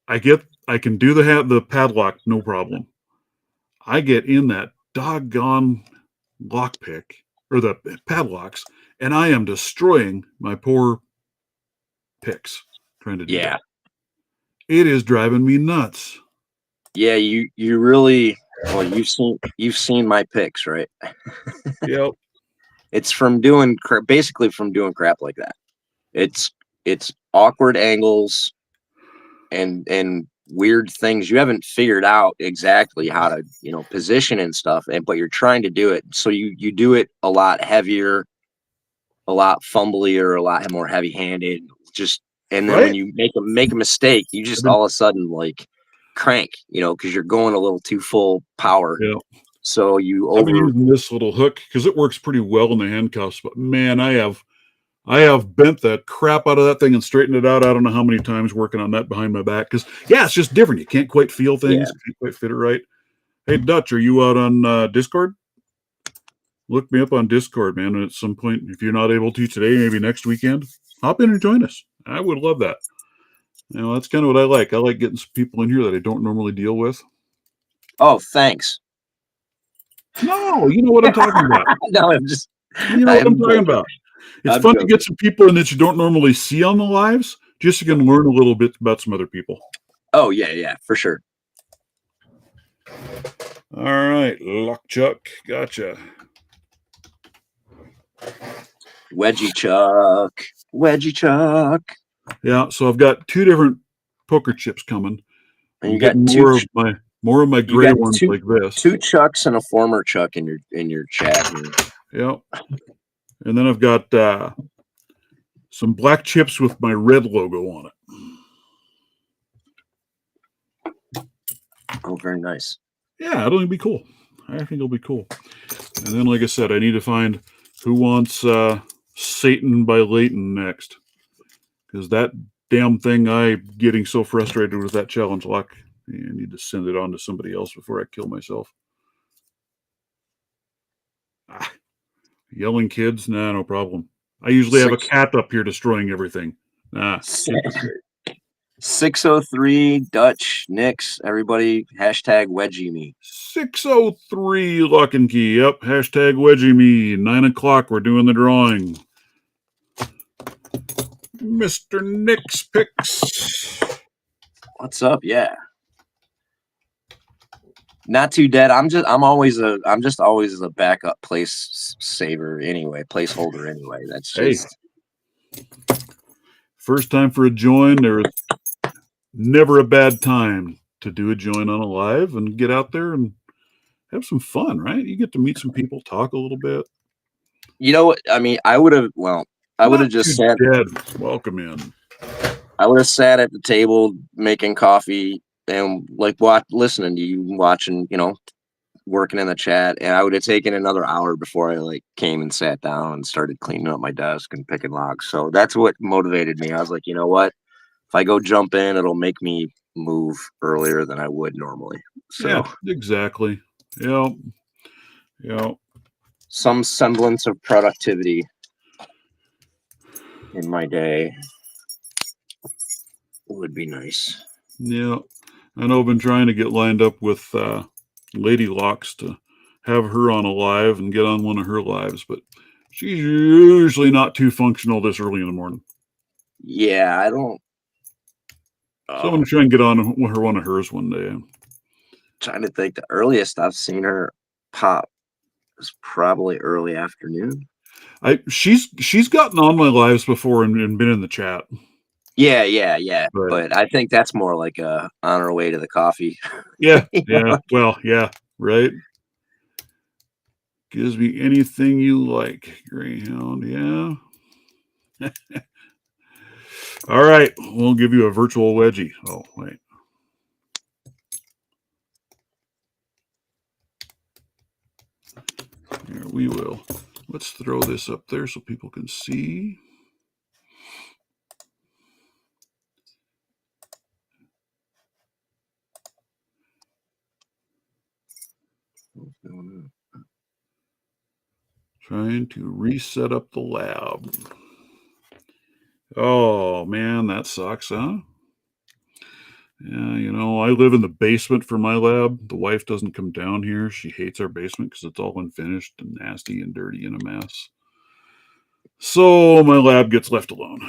I can do the padlock, no problem. I get in that doggone lockpick or the padlocks, and I am destroying my poor picks trying to do that. It is driving me nuts. Yeah, you really you've seen my picks, right? Yep. It's from basically from doing crap like that. It's awkward angles and weird things you haven't figured out exactly how to position and stuff, but you're trying to do it, so you do it a lot heavier, a lot fumbly, a lot more heavy handed, and then when you make a mistake, you just all of a sudden like crank, because you're going a little too full power. Yeah. So I've been using this little hook because it works pretty well in the handcuffs, but man, I have bent the crap out of that thing and straightened it out. I don't know how many times working on that behind my back because it's just different. You can't quite feel things, you can't quite fit it right. Hey, Dutch, are you out on Discord? Look me up on Discord, man. And at some point, if you're not able to today, maybe next weekend, hop in and join us. I would love that. That's kind of what I like. I like getting some people in here that I don't normally deal with. Oh, thanks. No, you know what I'm talking about. No, I'm just. You know what I'm talking about. It's fun to get some people in that you don't normally see on the lives, just so you can learn a little bit about some other people. Oh, yeah, for sure. All right, Luck Chuck, gotcha. Wedgie Chuck. Yeah, so I've got two different poker chips coming. And you got more of my gray ones like this. Two Chucks and a former Chuck in your chat here. Yeah. And then I've got some black chips with my red logo on it. Oh, very nice. Yeah, it'll be cool. I think it'll be cool. And then, like I said, I need to find who wants Satan by Leighton next. Because that damn thing, I'm getting so frustrated with that challenge lock. I need to send it on to somebody else before I kill myself. Yelling kids? Nah, no problem. I usually have a cat up here destroying everything. 603 Dutch, Nix, everybody, hashtag wedgie me. 603 Lock and Key. Yep, hashtag wedgie me. 9 o'clock, we're doing the drawing. Mr. Nick's Picks. What's up? Yeah. Not too dead. I'm just always a backup place saver anyway, placeholder anyway. That's just first time for a join. There was never a bad time to do a join on a live and get out there and have some fun, right? You get to meet some people, talk a little bit. You know what? I mean, I would have just said dead. Welcome in. I would have sat at the table making coffee and like listening to you, watching, working in the chat, and I would have taken another hour before I like came and sat down and started cleaning up my desk and picking locks. So that's what motivated me. I was like, you know what? If I go jump in, it'll make me move earlier than I would normally. So Yeah, exactly. Yep. Yep. some semblance of productivity in my day would be nice. Yeah. I know I've been trying to get lined up with Lady Locks to have her on a live and get on one of her lives, but she's usually not too functional this early in the morning. Yeah, I don't. So I'm going to try and get on one of hers one day. Trying to think, the earliest I've seen her pop was probably early afternoon. She's gotten on my lives before and been in the chat. Yeah. But I think that's more like on her way to the coffee. Yeah, yeah. Well, yeah, right. Gives me anything you like, Greyhound. Yeah. All right, we'll give you a virtual wedgie. Oh, wait. Here we will. Let's throw this up there so people can see. Trying to reset up the lab. Oh, man, that sucks, huh? Yeah, I live in the basement for my lab. The wife doesn't come down here. She hates our basement because it's all unfinished and nasty and dirty and a mess. So my lab gets left alone.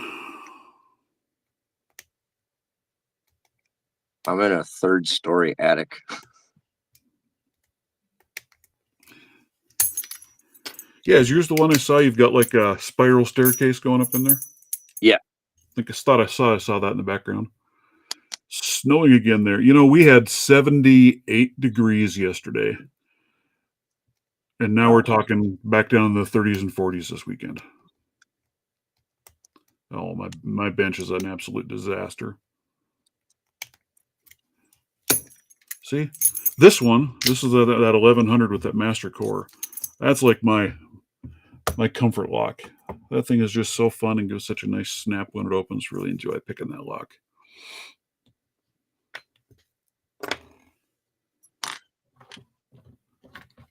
I'm in a 3rd-story attic. Yeah, is yours the one I saw? You've got like a spiral staircase going up in there? Yeah. I thought I saw that in the background. Snowing again there. We had 78 degrees yesterday. And now we're talking back down in the 30s and 40s this weekend. Oh, my bench is an absolute disaster. See? This is that 1100 with that master core. That's like my comfort lock. That thing is just so fun and gives such a nice snap when it opens. Really enjoy picking that lock.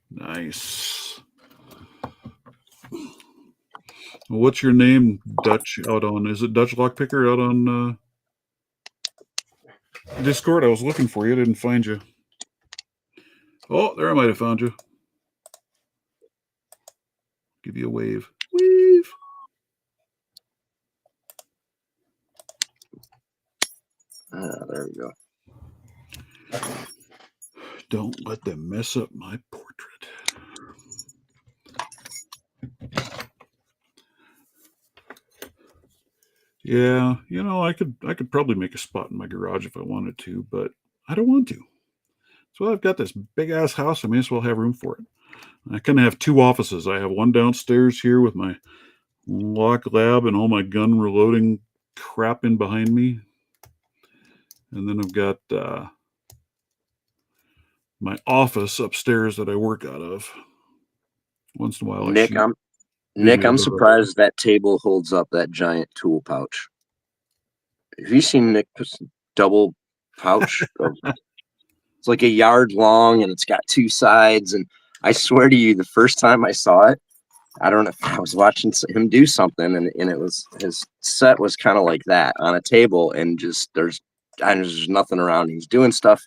Nice. What's your name, Dutch? Is it Dutch Lockpicker out on Discord? I was looking for you, didn't find you. Oh, there I might have found you. Give you a wave. Wave. There we go. Don't let them mess up my portrait. Yeah, I could probably make a spot in my garage if I wanted to, but I don't want to. So I've got this big ass house. I may as well have room for it. I kind of have 2 offices. I have one downstairs here with my lock lab and all my gun reloading crap in behind me. And then I've got my office upstairs that I work out of. Once in a while, I'm surprised that table holds up that giant tool pouch. Have you seen Nick's double pouch? It's like a yard long and it's got 2 sides. And I swear to you, the first time I saw it, I don't know if I was watching him do something and it was his set was kind of like that on a table and there's nothing around. He's doing stuff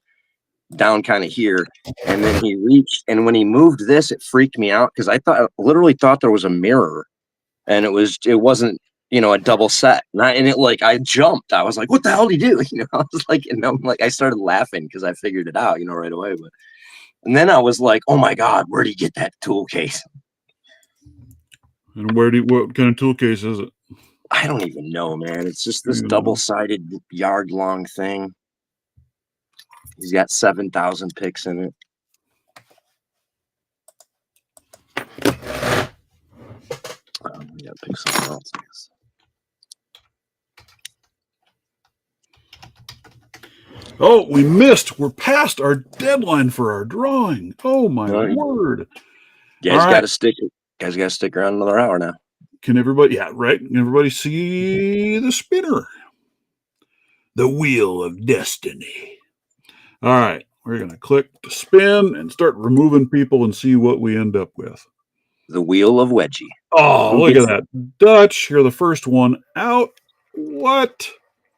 down kind of here. And then he reached, and when he moved this, it freaked me out because I literally thought there was a mirror and it wasn't, a double set. And I jumped. I was like, what the hell did he do? I was like, I started laughing because I figured it out, right away. And then I was like, oh my God, where'd he get that tool case? And what kind of tool case is it? I don't even know, man. It's just this double-sided yard-long thing. He's got 7,000 picks in it. We gotta pick something else, I guess. Oh, we missed. We're past our deadline for our drawing. Oh my Well, you word! All guys got right. to stick. Guys got to stick around another hour now. Can everybody? Yeah, right. Can everybody see the spinner? The wheel of destiny. All right. We're gonna click to spin and start removing people and see what we end up with. The wheel of wedgie. Oh, Who look gets at that. Dutch, you're the first one out. What?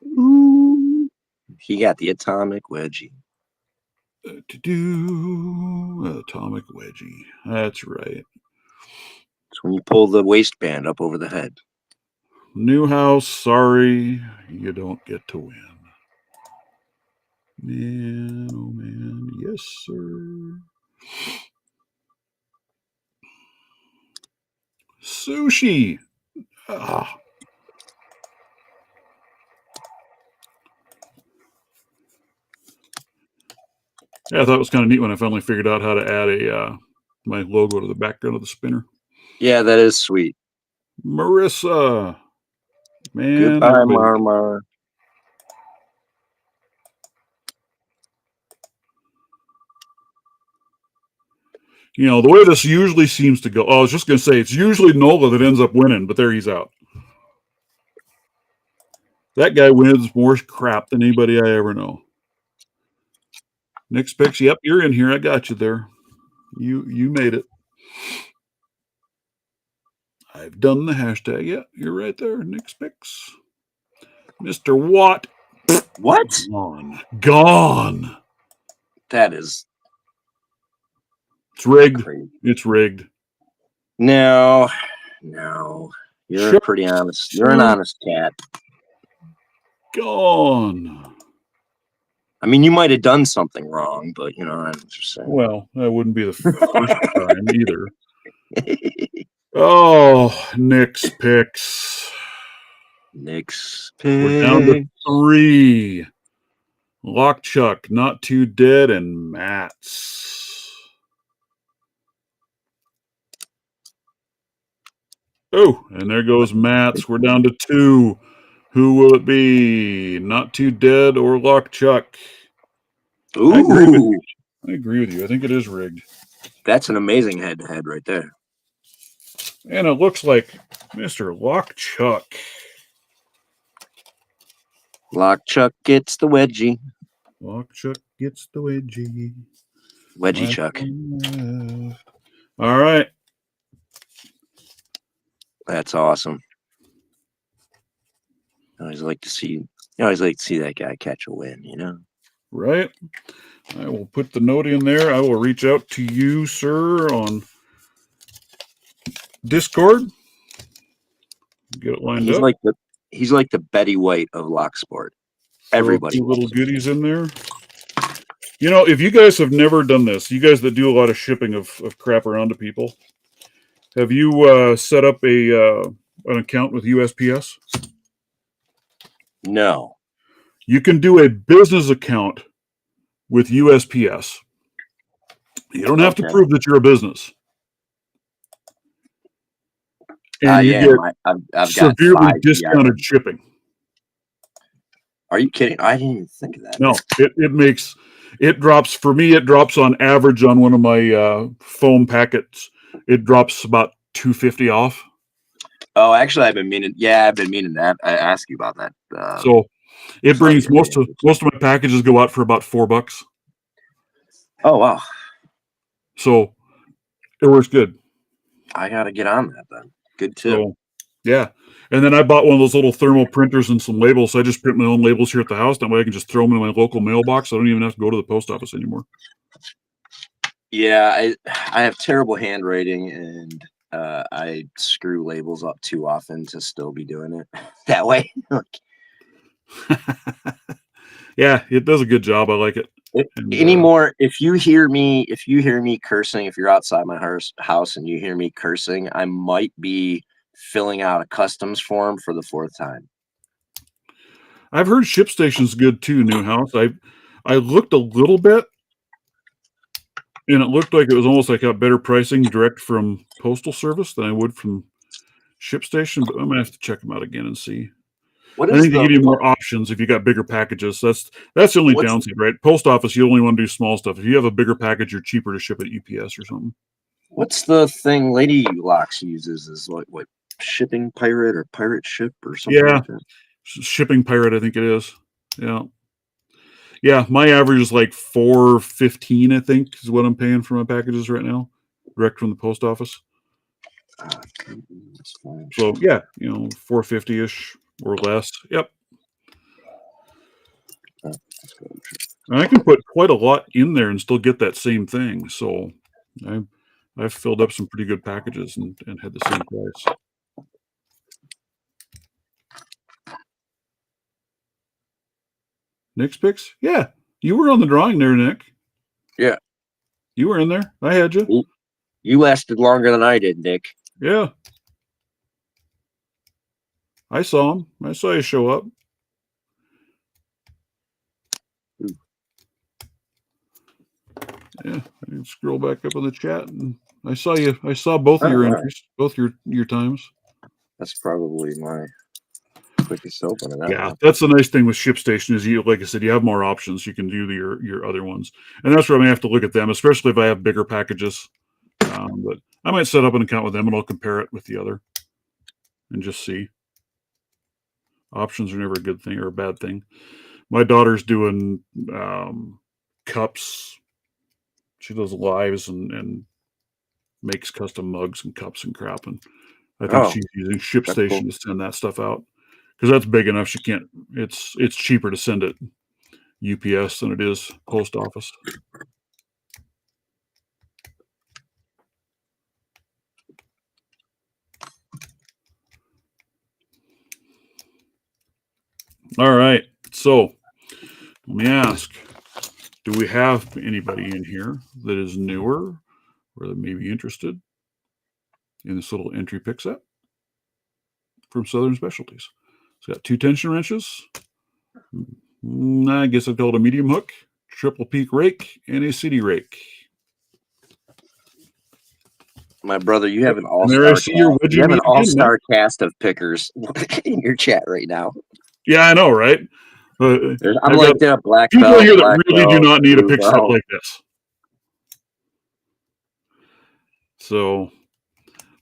Ooh, he got the atomic wedgie. To do atomic wedgie. That's right. It's when you pull the waistband up over the head. Newhouse, sorry, you don't get to win. Man, oh man, yes, sir. Sushi. Ah. Yeah, I thought it was kind of neat when I finally figured out how to add a my logo to the background of the spinner. Yeah, that is sweet. Marissa, man, Goodbye, everybody. Marmar. You know, the way this usually seems to go. Oh, I was just going to say, it's usually Nola that ends up winning, but there he's out. That guy wins more crap than anybody I ever know. Nick's picks. Yep, you're in here. I got you there. You made it. I've done the hashtag. Yeah, you're right there. Nick's picks. Mr. Watt. What? Gone. Gone. That is It's rigged. crazy. It's rigged. No. You're Sure. pretty honest. You're an honest cat. Gone. I mean, you might have done something wrong, but I'm just saying. Well, that wouldn't be the first time either. Oh, Nick's picks. Nick's We're down to pick. 3. Lockchuck, Not Too Dead, and Mats. Oh, and there goes Mats. We're down to 2. Who will it be? Not Too Dead or Lockchuck? Ooh, I agree with you. I think it is rigged. that's an amazing head-to-head right there. And it looks like Mr. Lockchuck. Lockchuck gets the wedgie. Lockchuck gets the wedgie. Wedgie Chuck. All right. That's awesome. I always like to see that guy catch a win, Right. I will put the note in there. I will reach out to you, sir, on Discord. Get it lined He's up. like the Betty White of lock sport. Everybody Throw a few little wants him. goodies in there. If you guys have never done this, you guys that do a lot of shipping of crap around to people, have you set up an account with USPS? No. You can do a business account with USPS. You don't have to prove that you're a business. And you get I've got severely 5 discounted shipping. Are you kidding? I didn't even think of that. No, it drops for me. It drops on average on one of my foam packets. It drops about $2.50 off. Oh, actually, I've been meaning that. I ask you about that. So it brings most of my packages go out for about $4. Oh wow! So it works good. I gotta get on that then. Good tip. So yeah, and then I bought one of those little thermal printers and some labels. So I just print my own labels here at the house. That way I can just throw them in my local mailbox. I don't even have to go to the post office anymore. Yeah, I have terrible handwriting, and I screw labels up too often to still be doing it that way. Yeah, it does a good job. I like it. Anymore, if you hear me cursing, if you're outside my house and you hear me cursing, I might be filling out a customs form for the 4th time. I've heard ShipStation's good too, Newhouse. I looked a little bit, and it looked like it was almost like a better pricing direct from Postal Service than I would from ShipStation, but I'm gonna have to check them out again and see. What I is think they the give you more options if you got bigger packages. That's the only what's downside, right? Post office, you only want to do small stuff. If you have a bigger package, you're cheaper to ship at UPS or something. what's the thing Lady Locks uses? Is what shipping pirate or pirate ship or something Yeah, like that? shipping pirate, I think it is. Yeah, yeah. My average is like $4.15, I think, is what I'm paying for my packages right now, direct from the post office. Ah, that's fine. So yeah, $4.50 ish or less. Yep. Let's go. And I can put quite a lot in there and still get that same thing. So I, I've filled up some pretty good packages and had the same price. Nick's picks? Yeah. You were on the drawing there, Nick. Yeah, You were in there. I had you. you lasted longer than I did, Nick. Yeah. I saw him. I saw you show up. Yeah. I can scroll back up in the chat and I saw you. I saw both of Oh, your all right. entries, both your times. That's probably my quickest open of that Yeah, one. that's the nice thing with ShipStation is you, like I said, you have more options. You can do your other ones, and that's where I'm gonna have to look at them, especially if I have bigger packages. But I might set up an account with them and I'll compare it with the other and just see. Options are never a good thing or a bad thing. My daughter's doing cups. She does lives and makes custom mugs and cups and crap, and I think Oh, she's using that's cool. ShipStation to send that stuff out because that's big enough. She can't. It's cheaper to send it UPS than it is post office. All right. So let me ask, do we have anybody in here that is newer or that may be interested in this little entry pick set from Southern Specialties? It's got 2 tension wrenches. I guess I'd call it a medium hook, triple peak rake, and a city rake. My brother, you have an And there I all-star see you're cast. You wedging have me an again, man. all-star cast of pickers in your chat right now. Yeah, I know, right? I'm I've got like that black people belt, here that black really do belt, not need a blue pick set belt. like this. So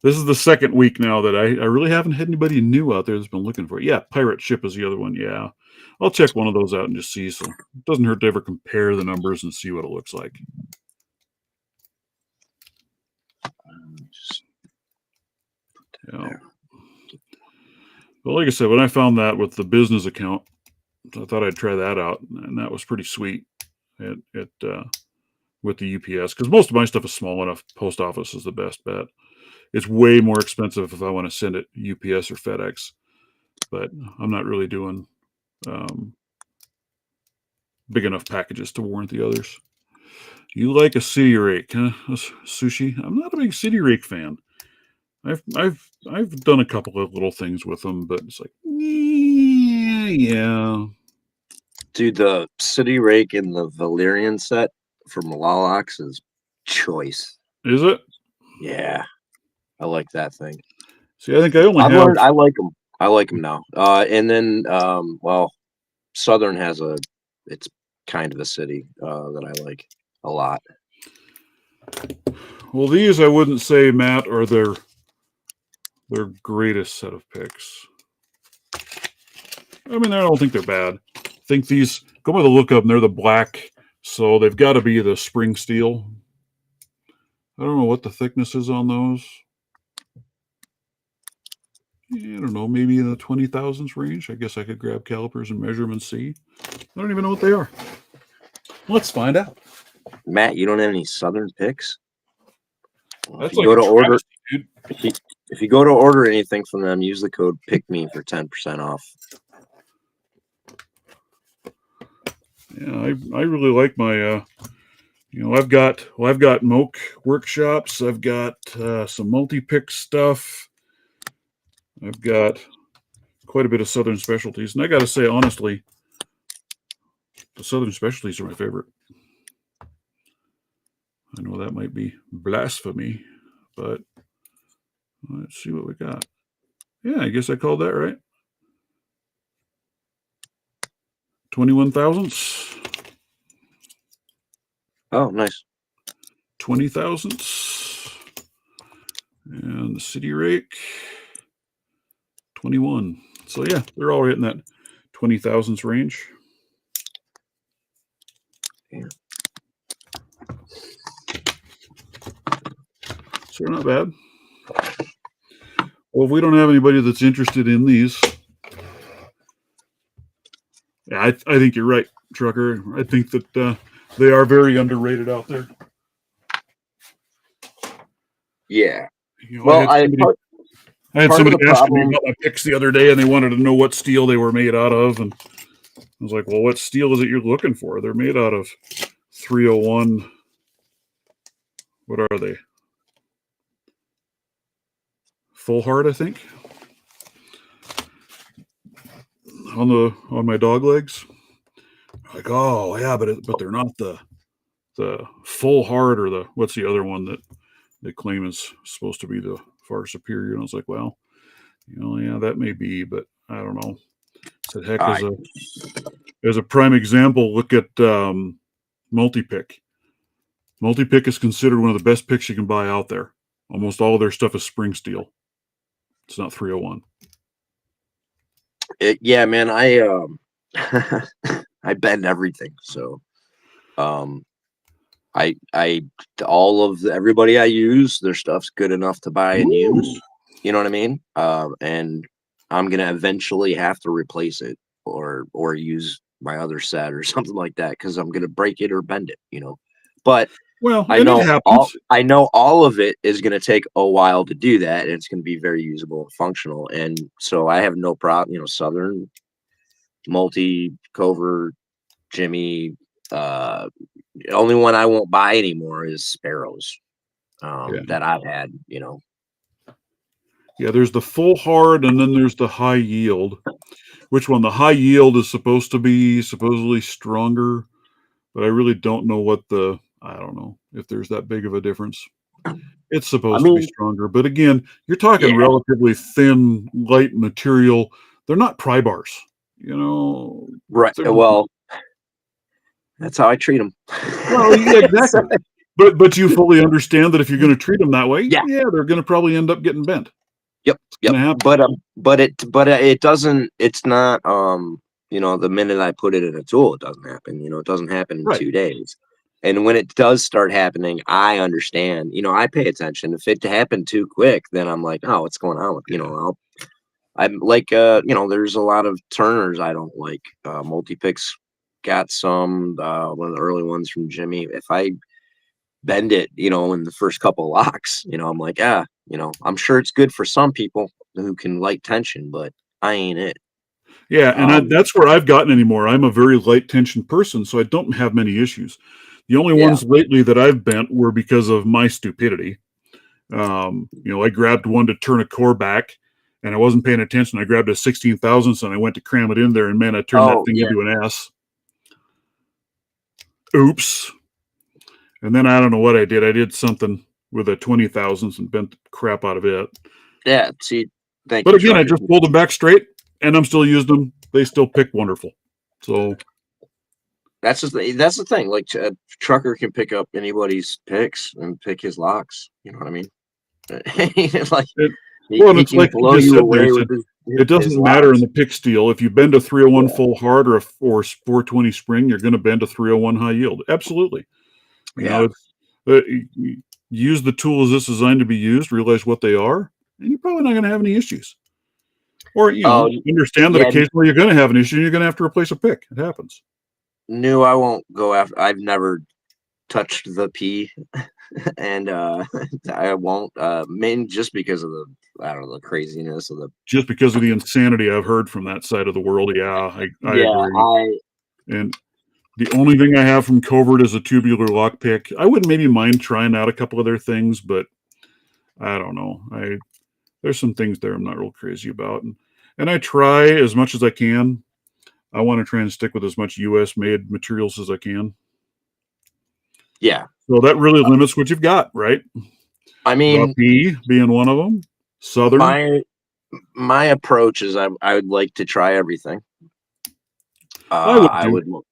this is the second week now that I really haven't had anybody new out there that's been looking for it. Yeah, Pirate Ship is the other one. Yeah. I'll check one of those out and just see. So it doesn't hurt to ever compare the numbers and see what it looks like. Yeah. Well, like I said, when I found that with the business account, I thought I'd try that out, and that was pretty sweet. With the UPS, because most of my stuff is small enough. Post office is the best bet. It's way more expensive if I want to send it UPS or FedEx, but I'm not really doing big enough packages to warrant the others. You like a city rake, huh? Sushi? I'm not a big city rake fan. I've done a couple of little things with them, but it's like, yeah. Dude, the City Rake in the Valerian set from Lalox is choice. Is it? Yeah, I like that thing. See, I think I only I've have. learned I like them. I like them now. And then, well, Southern has it's kind of a city that I like a lot. Well, these I wouldn't say, Matt, are their greatest set of picks. I mean, I don't think they're bad. I think these, go by the look of them, they're the black, so they've got to be the spring steel. I don't know what the thickness is on those. I don't know, maybe in the 20,000s range. I guess I could grab calipers and measure them and see. I don't even know what they are. Let's find out. Matt, you don't have any Southern picks? Well, That's like a travesty, dude. If you go to order anything from them, use the code PICKME for 10% off. Yeah, I really like my I've got Moke workshops, I've got some multi-pick stuff. I've got quite a bit of Southern Specialties, and I got to say honestly, the Southern Specialties are my favorite. I know that might be blasphemy, but let's see what we got. Yeah, I guess I called that right. 21 thousandths, Oh, nice. 20 thousandths, and the city rake, 21. So yeah, they're all right in that 20 thousandths range. Yeah. So they're not bad. Well, if we don't have anybody that's interested in these, yeah, I think you're right, Trucker. I think that they are very underrated out there. Yeah. You know, Well, I had part of somebody the asking me problem. about my picks the other day, and they wanted to know what steel they were made out of, and I was like, "Well, what steel is it you're looking for? They're made out of 301. What are they? Full hard, I think. On my dog legs. Like, oh yeah, but they're not the full hard or the what's the other one that they claim is supposed to be the far superior. And I was like, well, yeah, that may be, but I don't know. I said, heck, I as a prime example, look at multi-pick. Multi-pick is considered one of the best picks you can buy out there. Almost all of their stuff is spring steel. It's not 301. Yeah, man. I I bend everything. So, I all of everybody I use, their stuff's good enough to buy and use. Ooh. You know what I mean? And I'm gonna eventually have to replace it or use my other set or something like that because I'm gonna break it or bend it. But Well, and it happens. I know all of it is gonna take a while to do that, and it's gonna be very usable and functional. And so I have no problem. Southern, Multi, Covert, Jimmy. The only one I won't buy anymore is Sparrows that I've had. Yeah, there's the full hard, and then there's the high yield. Which one? The high yield is supposed to be supposedly stronger, but I really don't know I don't know if there's that big of a difference. It's supposed to be stronger, but again, you're talking relatively thin, light material. They're not pry bars, right. Well, that's how I treat them. Well, yeah, exactly. But you fully understand that if you're going to treat them that way, yeah, they're going to probably end up getting bent. Yep. But it doesn't. It's not. The minute I put it in a tool, it doesn't happen. It doesn't happen in 2 days. And when it does start happening, I understand. I pay attention. If it happened too quick, then I'm like, oh, what's going on with I'm like, there's a lot of turners I don't like. Multi-picks got some. One of the early ones from Jimmy. If I bend it, in the first couple locks, I'm like, I'm sure it's good for some people who can light tension, but I ain't it. Yeah, and that's where I've gotten anymore. I'm a very light tension person, so I don't have many issues. The only ones lately that I've bent were because of my stupidity. I grabbed one to turn a core back, and I wasn't paying attention. I grabbed a 16 thousandths, and I went to cram it in there, and man, I turned that thing into an S. Oops. And then I don't know what I did. I did something with a 20 thousandths and bent the crap out of it. Yeah, see, but again, I just pulled them back straight, and I'm still using them. They still pick wonderful. So that's the thing. Like a trucker can pick up anybody's picks and pick his locks. You know what I mean? Like it's like blow you away with it doesn't matter in the pick steel. If you bend a 301 full hard or 420 spring, you're going to bend a 301 high yield. Absolutely. Use the tools this is designed to be used, realize what they are, and you're probably not going to have any issues. Or, understand that occasionally you're going to have an issue and you're going to have to replace a pick. It happens. No, I won't go after. I've never touched the P, and I won't. Mainly just because of the craziness of just because of the insanity I've heard from that side of the world. Yeah, I agree. And the only thing I have from Covert is a tubular lock pick. I wouldn't maybe mind trying out a couple of their things, but I don't know. There's some things there I'm not real crazy about, and I try as much as I can. I want to try and stick with as much U.S. made materials as I can. Yeah. So that really limits what you've got, right? I mean, P being one of them. Southern. My approach is I would like to try everything. I would I do.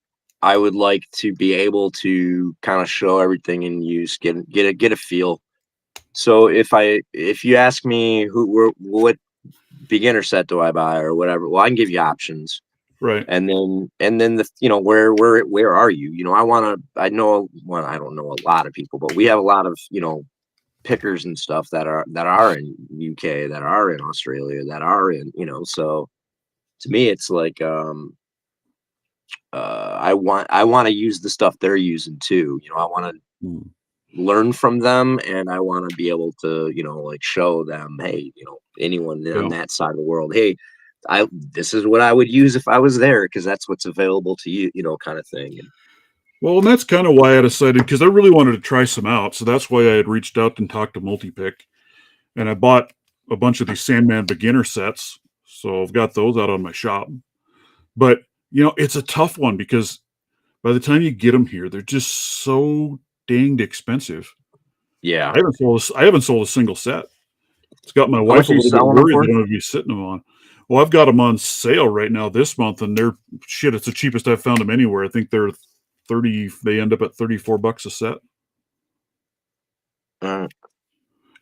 would like to be able to kind of show everything in use, get a feel. So if you ask me what beginner set do I buy or whatever, well, I can give you options. Right. And then where are you? I know, well, I don't know a lot of people, but we have a lot of, pickers and stuff that are in UK, that are in Australia, that are in, so to me it's like I want to use the stuff they're using too. I want to Mm. learn from them, and I want to be able to, like show them, hey, anyone on Yeah. that side of the world, hey, this is what I would use if I was there, because that's what's available to you, kind of thing. And Well, and that's kind of why I decided, because I really wanted to try some out. So that's why I had reached out and talked to Multipick, and I bought a bunch of these Sandman beginner sets. So I've got those out on my shop. But it's a tough one because by the time you get them here, they're just so danged expensive. yeah, I haven't sold a single set. It's got my how wife much a are you little bit selling them worried for? that I'm going to be sitting them on. Well, I've got them on sale right now this month, and they're shit. It's the cheapest I've found them anywhere. I think they're 30. They end up at $34 a set. uh,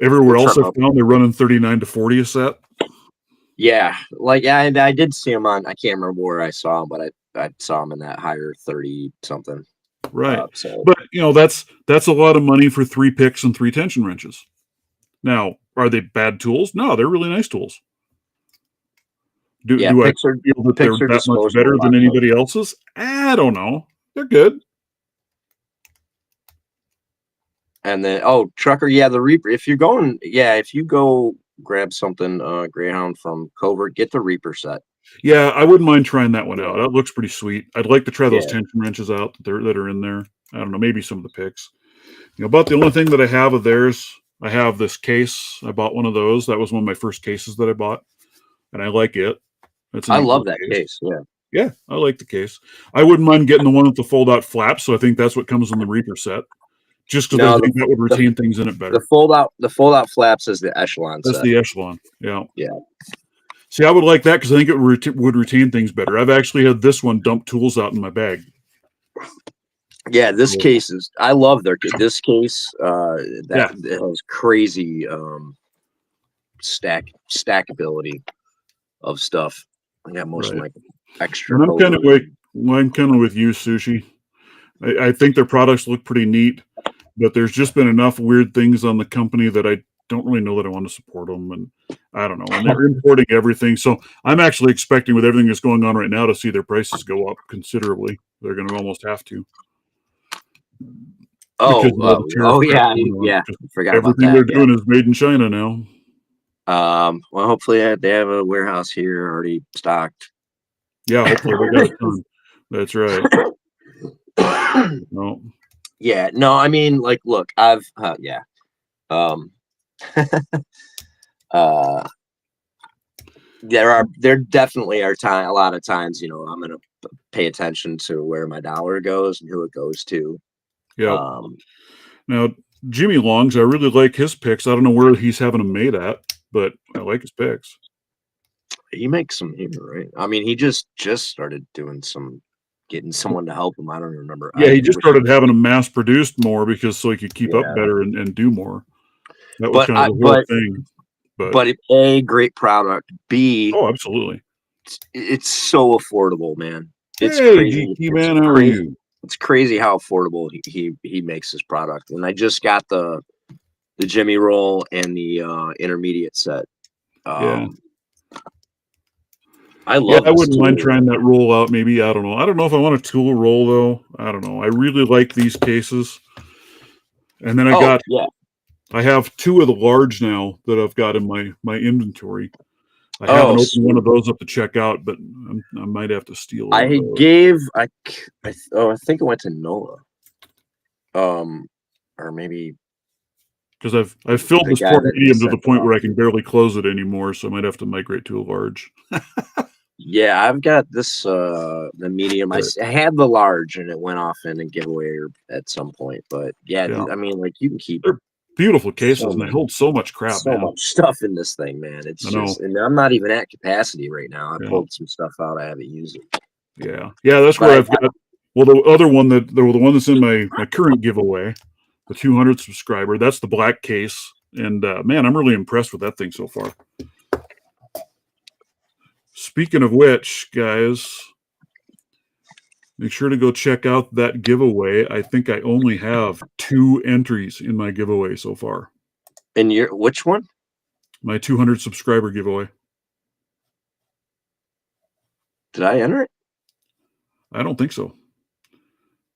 Everywhere we'll else try. I've found, they're running 39 to 40 a set. Yeah, like I did see them on. I can't remember where I saw them, but I saw them in that higher 30 something. Right. So But that's a lot of money for 3 picks and 3 tension wrenches. Now, are they bad tools? No, they're really nice tools. Do yeah, do I picks are feel that they're picks are that much disposable better a than lot too. anybody else's? I don't know. They're good. And then, oh, trucker, yeah, the Reaper. If you're going, yeah, if you go grab something, Greyhound from Covert, get the Reaper set. Yeah, I wouldn't mind trying that one out. Yeah, That looks pretty sweet. I'd like to try those yeah. tension wrenches out that are in there. I don't know, maybe some of the picks. About the only thing that I have of theirs, I have this case. I bought one of those. That was one of my first cases that I bought, and I like it. It's a I neat love little that case. case. Yeah. Yeah, I like the case. I wouldn't mind getting the one with the fold-out flaps, so I think that's what comes in the Reaper set. Just because I No, think that would the retain things in it the better. fold out flaps is the Echelon That's set. the Echelon. Yeah. Yeah. See, I would like that because I think it would retain things better. I've actually had this one dump tools out in my bag. Yeah, this So, case is. I love this case. That yeah, it has crazy stackability of stuff. I got most of right. my extra And hoses. I'm kind of with you, Sushi. I think their products look pretty neat, but there's just been enough weird things on the company that I don't really know that I want to support them. And I don't know. And they're importing everything. So I'm actually expecting, with everything that's going on right now, to see their prices go up considerably. They're going to almost have to, because of all the tariff Oh crap yeah, going on. yeah. Just I forgot about everything that. they're Yeah. doing is made in China now. Well, hopefully they have a warehouse here already stocked. Yeah, hopefully they got a ton. That's right. No. Yeah. No, I mean, like, look, yeah. Um, uh, there definitely are a lot of times, I'm gonna pay attention to where my dollar goes and who it goes to. Yep. Um, Now, Jimmy Longs, I really like his picks. I don't know where he's having them made at, but I like his picks. he makes some here, right? I mean, he just started doing getting someone to help him. I don't remember. Yeah, he just started having them mass produced more because so he could keep up Yeah, better and do more. That was but kind of the whole but thing. But but A, great product. B, oh, absolutely. it's so affordable, man. It's Hey, crazy. GT It's man, how are crazy. you? It's crazy how affordable he makes his product. And I just got the Jimmy roll and the intermediate set. Yeah. I Yeah, love I this wouldn't mind tool. trying that roll out. Maybe, I don't know. I don't know if I want a tool roll though. I don't know. I really like these cases. And then Oh yeah. I have 2 of the large now that I've got in my inventory. I Oh haven't opened one sweet. of those up to check out, but I might have to steal one of I those gave I think it went to Noah. Or maybe because I've filled the this guy poor that medium to the sent it point off. where I can barely close it anymore. So I might have to migrate to a large. Yeah, I've got this the medium. But I had the large and it went off in a giveaway at some point. But yeah, yeah, I mean, like, you can keep they're beautiful cases so and they much hold so much crap, so man. much stuff in this thing, man. It's I know. just, and I'm not even at capacity right now. I Yeah, pulled some stuff out I haven't used it. Yeah. That's But where I've got. Well, the other one the one that's in my current giveaway, the 200 subscriber. That's the black case, and man, I'm really impressed with that thing so far. Speaking of which, guys, make sure to go check out that giveaway. I think I only have 2 entries in my giveaway so far. in your which one? My 200 subscriber giveaway. Did I enter it? I don't think so.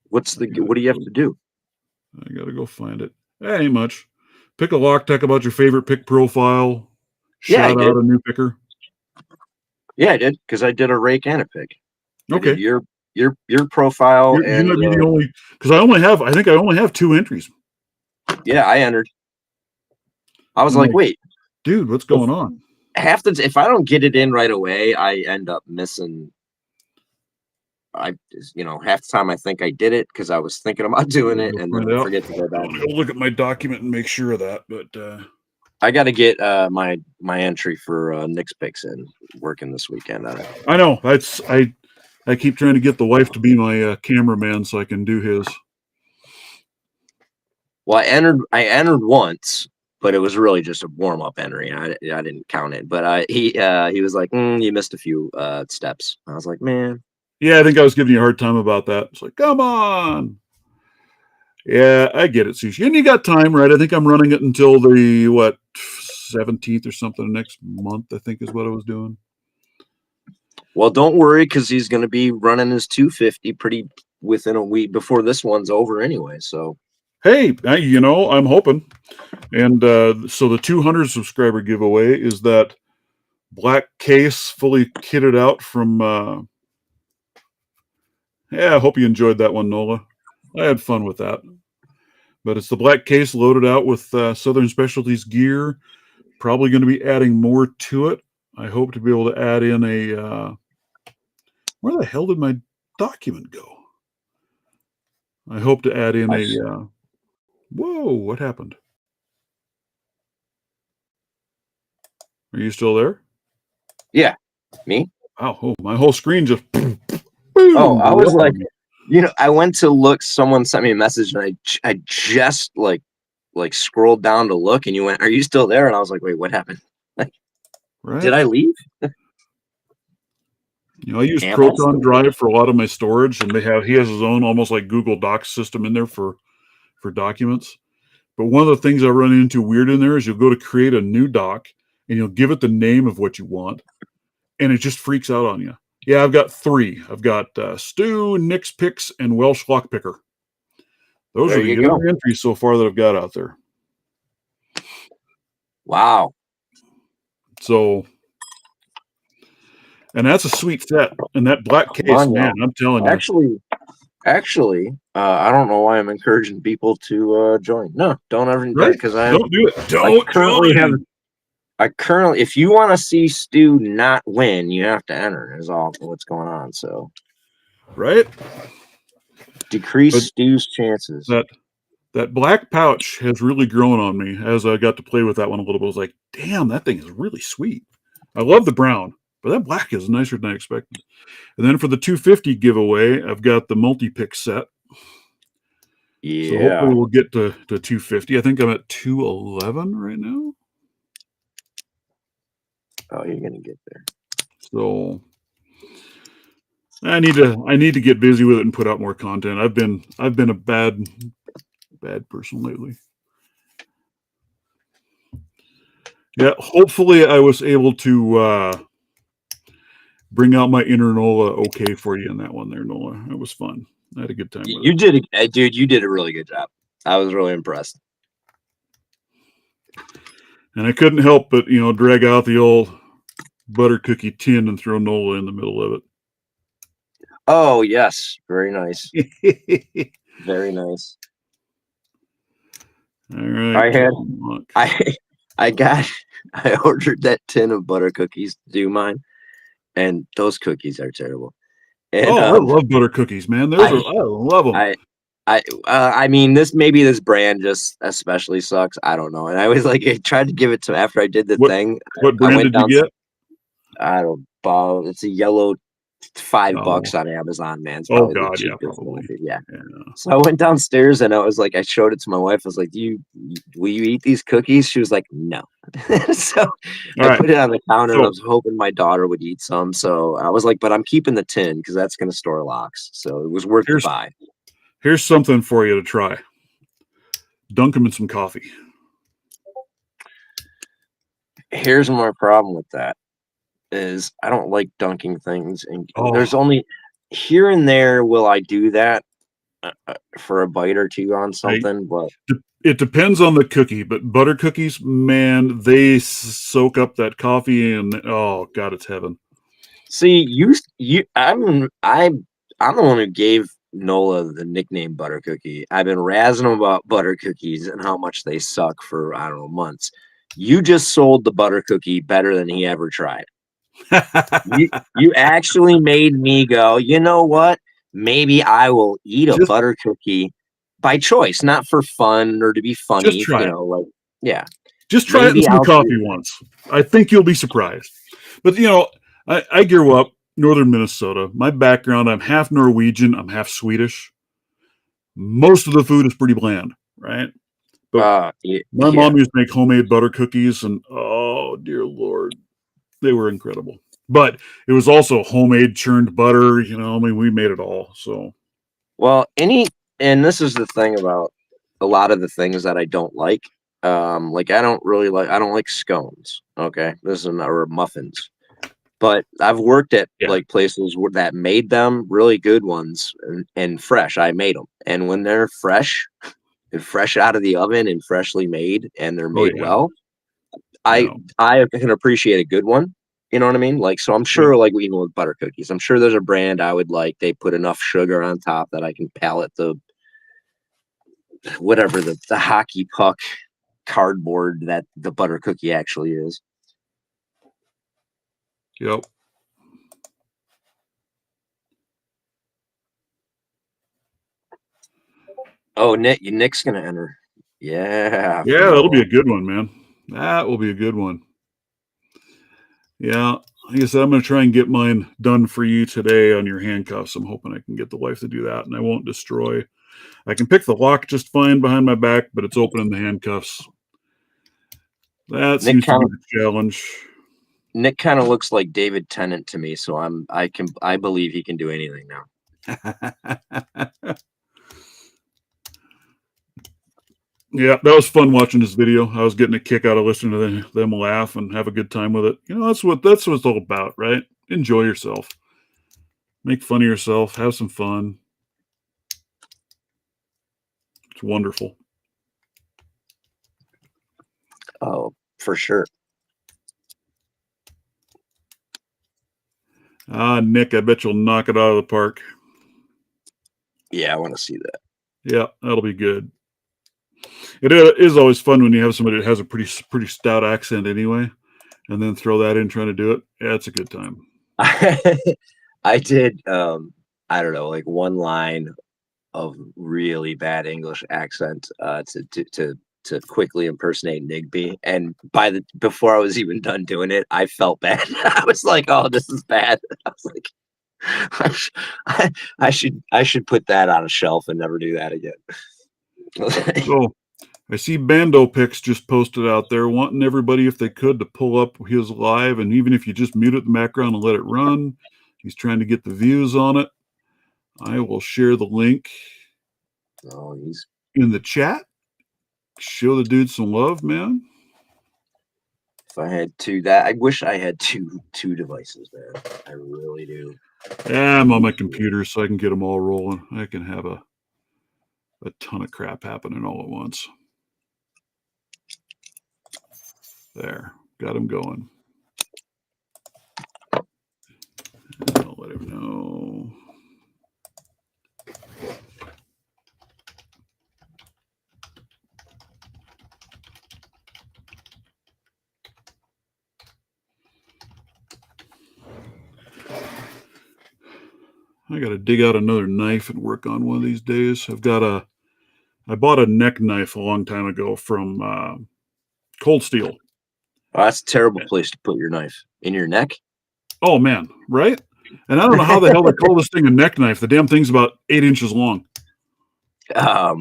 What do you have to do? I gotta go find it. Ain't much. Pick a lock tech about your favorite pick profile. Yeah, I Shout did. out a new picker. Yeah, I did, because I did a rake and a pick. I Okay. did your profile You and might be the only, because I think I only have 2 entries. yeah, I entered. I was like, wait, dude, what's going on? if I don't get it in right away, I end up missing. Half the time I think I did it because I was thinking about doing it, and then I forget to go back. I'll look at my document and make sure of that. But I got to get my entry for Nick's picks in working this weekend. I know I keep trying to get the wife to be my cameraman so I can do his. Well, I entered once, but it was really just a warm up entry. I didn't count it, but he was like, you missed a few steps. I was like, man. Yeah, I think I was giving you a hard time about that. It's like, come on. Yeah, I get it, Sushi. And you got time, right? I think I'm running it until the 17th or something next month, I think is what I was doing. Well, don't worry, because he's going to be running his 250 pretty within a week before this one's over anyway. So, hey, I'm hoping. And so the 200 subscriber giveaway is that black case fully kitted out from. I hope you enjoyed that one, Nola. I had fun with that. But it's the black case loaded out with Southern Specialties gear. Probably going to be adding more to it. I hope to be able to add in a. Where the hell did my document go? I hope to add in a. Whoa! What happened? Are you still there? Yeah, me. Wow! Oh, my whole screen just. Boom, I was like, I went to look. Someone sent me a message, and I just like scrolled down to look, and you went, "Are you still there?" And I was like, "Wait, what happened? Right. Did I leave?" I use Proton Drive for a lot of my storage, and he has his own almost like Google Docs system in there for documents. But one of the things I run into weird in there is you'll go to create a new doc, and you'll give it the name of what you want, and it just freaks out on you. Yeah, I've got 3. I've got Stu, Nick's Picks, and Welsh Lock Picker. Those are the only entries so far that I've got out there. Wow. So, and that's a sweet set. And that black case, man, I'm telling you. Actually, I don't know why I'm encouraging people to join. No, don't ever do it, because don't do it. Don't I currently, if you want to see Stu not win, you have to enter. Is all what's going on. So, right, decrease Stu's chances. That black pouch has really grown on me as I got to play with that one a little bit. I was like, damn, that thing is really sweet. I love the brown, but that black is nicer than I expected. And then for the 250 giveaway, I've got the multi-pick set. Yeah. So hopefully we'll get to 250. I think I'm at 211 right now. Oh, you're gonna get there. So I need to get busy with it and put out more content. I've been a bad person lately. Yeah, hopefully I was able to bring out my inner Nola okay for you in that one there, Nola. It was fun. I had a good time with it. Dude, you did a really good job. I was really impressed. And I couldn't help but, drag out the old butter cookie tin and throw Nola in the middle of it. Oh, yes. Very nice. Very nice. All right. I ordered that tin of butter cookies to do mine, and those cookies are terrible. And, I love butter cookies, man. I love them. I mean, this brand just especially sucks. I don't know. And I was like, I tried to give it to after I did the thing. What brand did you get? I don't know. It's a yellow $5 Oh, on Amazon, man. It's oh probably the God, yeah, cheapest probably. coffee. Yeah. Yeah. So I went downstairs and I was like, I showed it to my wife. I was like, will you eat these cookies? She was like, no. So All I right. put it on the counter and I So was hoping my daughter would eat some. So I was like, but I'm keeping the tin because that's going to store locks. So it was worth the here's buy. here's something for you to try. Dunk them in some coffee. Here's my problem with that is I don't like dunking things. And there's Oh, only here and there will I do that for a bite or two on I, something, but it depends on the cookie, but butter cookies, man, they soak up that coffee, and oh God, it's heaven. see, I'm the one who gave Nola the nickname Butter Cookie. I've been razzing him about butter cookies and how much they suck for I don't know months. You just sold the butter cookie better than he ever tried. You actually made me go, you know what? Maybe I will eat a just butter cookie by choice, not for fun or to be just funny, try it. like yeah. Just try it in Maybe some I'll coffee once. I think you'll be surprised. But I grew up northern Minnesota. My background, I'm half Norwegian, I'm half Swedish. Most of the food is pretty bland, right? But my yeah. mom used to make homemade butter cookies, and oh dear Lord, they were incredible. But it was also homemade churned butter. I mean, we made it all. So Well, and this is the thing about a lot of the things that I don't like. I don't like scones. Okay. This is or muffins. But I've worked at yeah, like places that made them really good ones and fresh. I made them. And when they're fresh and fresh out of the oven and freshly made and they're oh made yeah, well, I yeah, I can appreciate a good one. You know what I mean? Like, so I'm yeah. sure, like, even with butter cookies, I'm sure there's a brand I would like. They put enough sugar on top that I can palate the whatever the hockey puck cardboard that the butter cookie actually is. Yep. Oh, Nick's gonna enter. Yeah, for Yeah, that'll be Nola. a good one, man. That will be a good one. Yeah. Like I said, I'm going to try and get mine done for you today on your handcuffs. I'm hoping I can get the wife to do that and I won't destroy. I can pick the lock just fine behind my back, but it's open in the handcuffs. That Nick seems to kind be of the challenge. Nick kind of looks like David Tennant to me, so I believe he can do anything now. Yeah, that was fun watching this video. I was getting a kick out of listening to them laugh and have a good time with it. That's what it's all about, right? Enjoy yourself. Make fun of yourself. Have some fun. It's wonderful. Oh, for sure. Ah, Nick, I bet you'll knock it out of the park. Yeah, I want to see that. Yeah, that'll be good. It is always fun when you have somebody that has a pretty stout accent anyway, and then throw that in trying to do it. Yeah, it's a good time. I did I don't know, like one line of really bad English accent to quickly impersonate Nigby, and before I was even done doing it, I felt bad. I was like, "Oh, this is bad." I was like, I should put that on a shelf and never do that again." So I see Bando Picks just posted out there wanting everybody, if they could, to pull up his live, and even if you just mute it in the background and let it run, he's trying to get the views on it. I will share the link Oh, he's in the chat. Show the dude some love, man. if I had I wish I had two devices, man. I really do. Yeah, I'm on my computer, so I can get them all rolling. I can have a ton of crap happening all at once. There, got him going. I'll let him know. I got to dig out another knife and work on one of these days. I bought a neck knife a long time ago from Cold Steel. Oh, that's a terrible place to put your knife in your neck. Oh man, right? And I don't know how the hell they call this thing a neck knife. The damn thing's about 8 inches long. Yeah,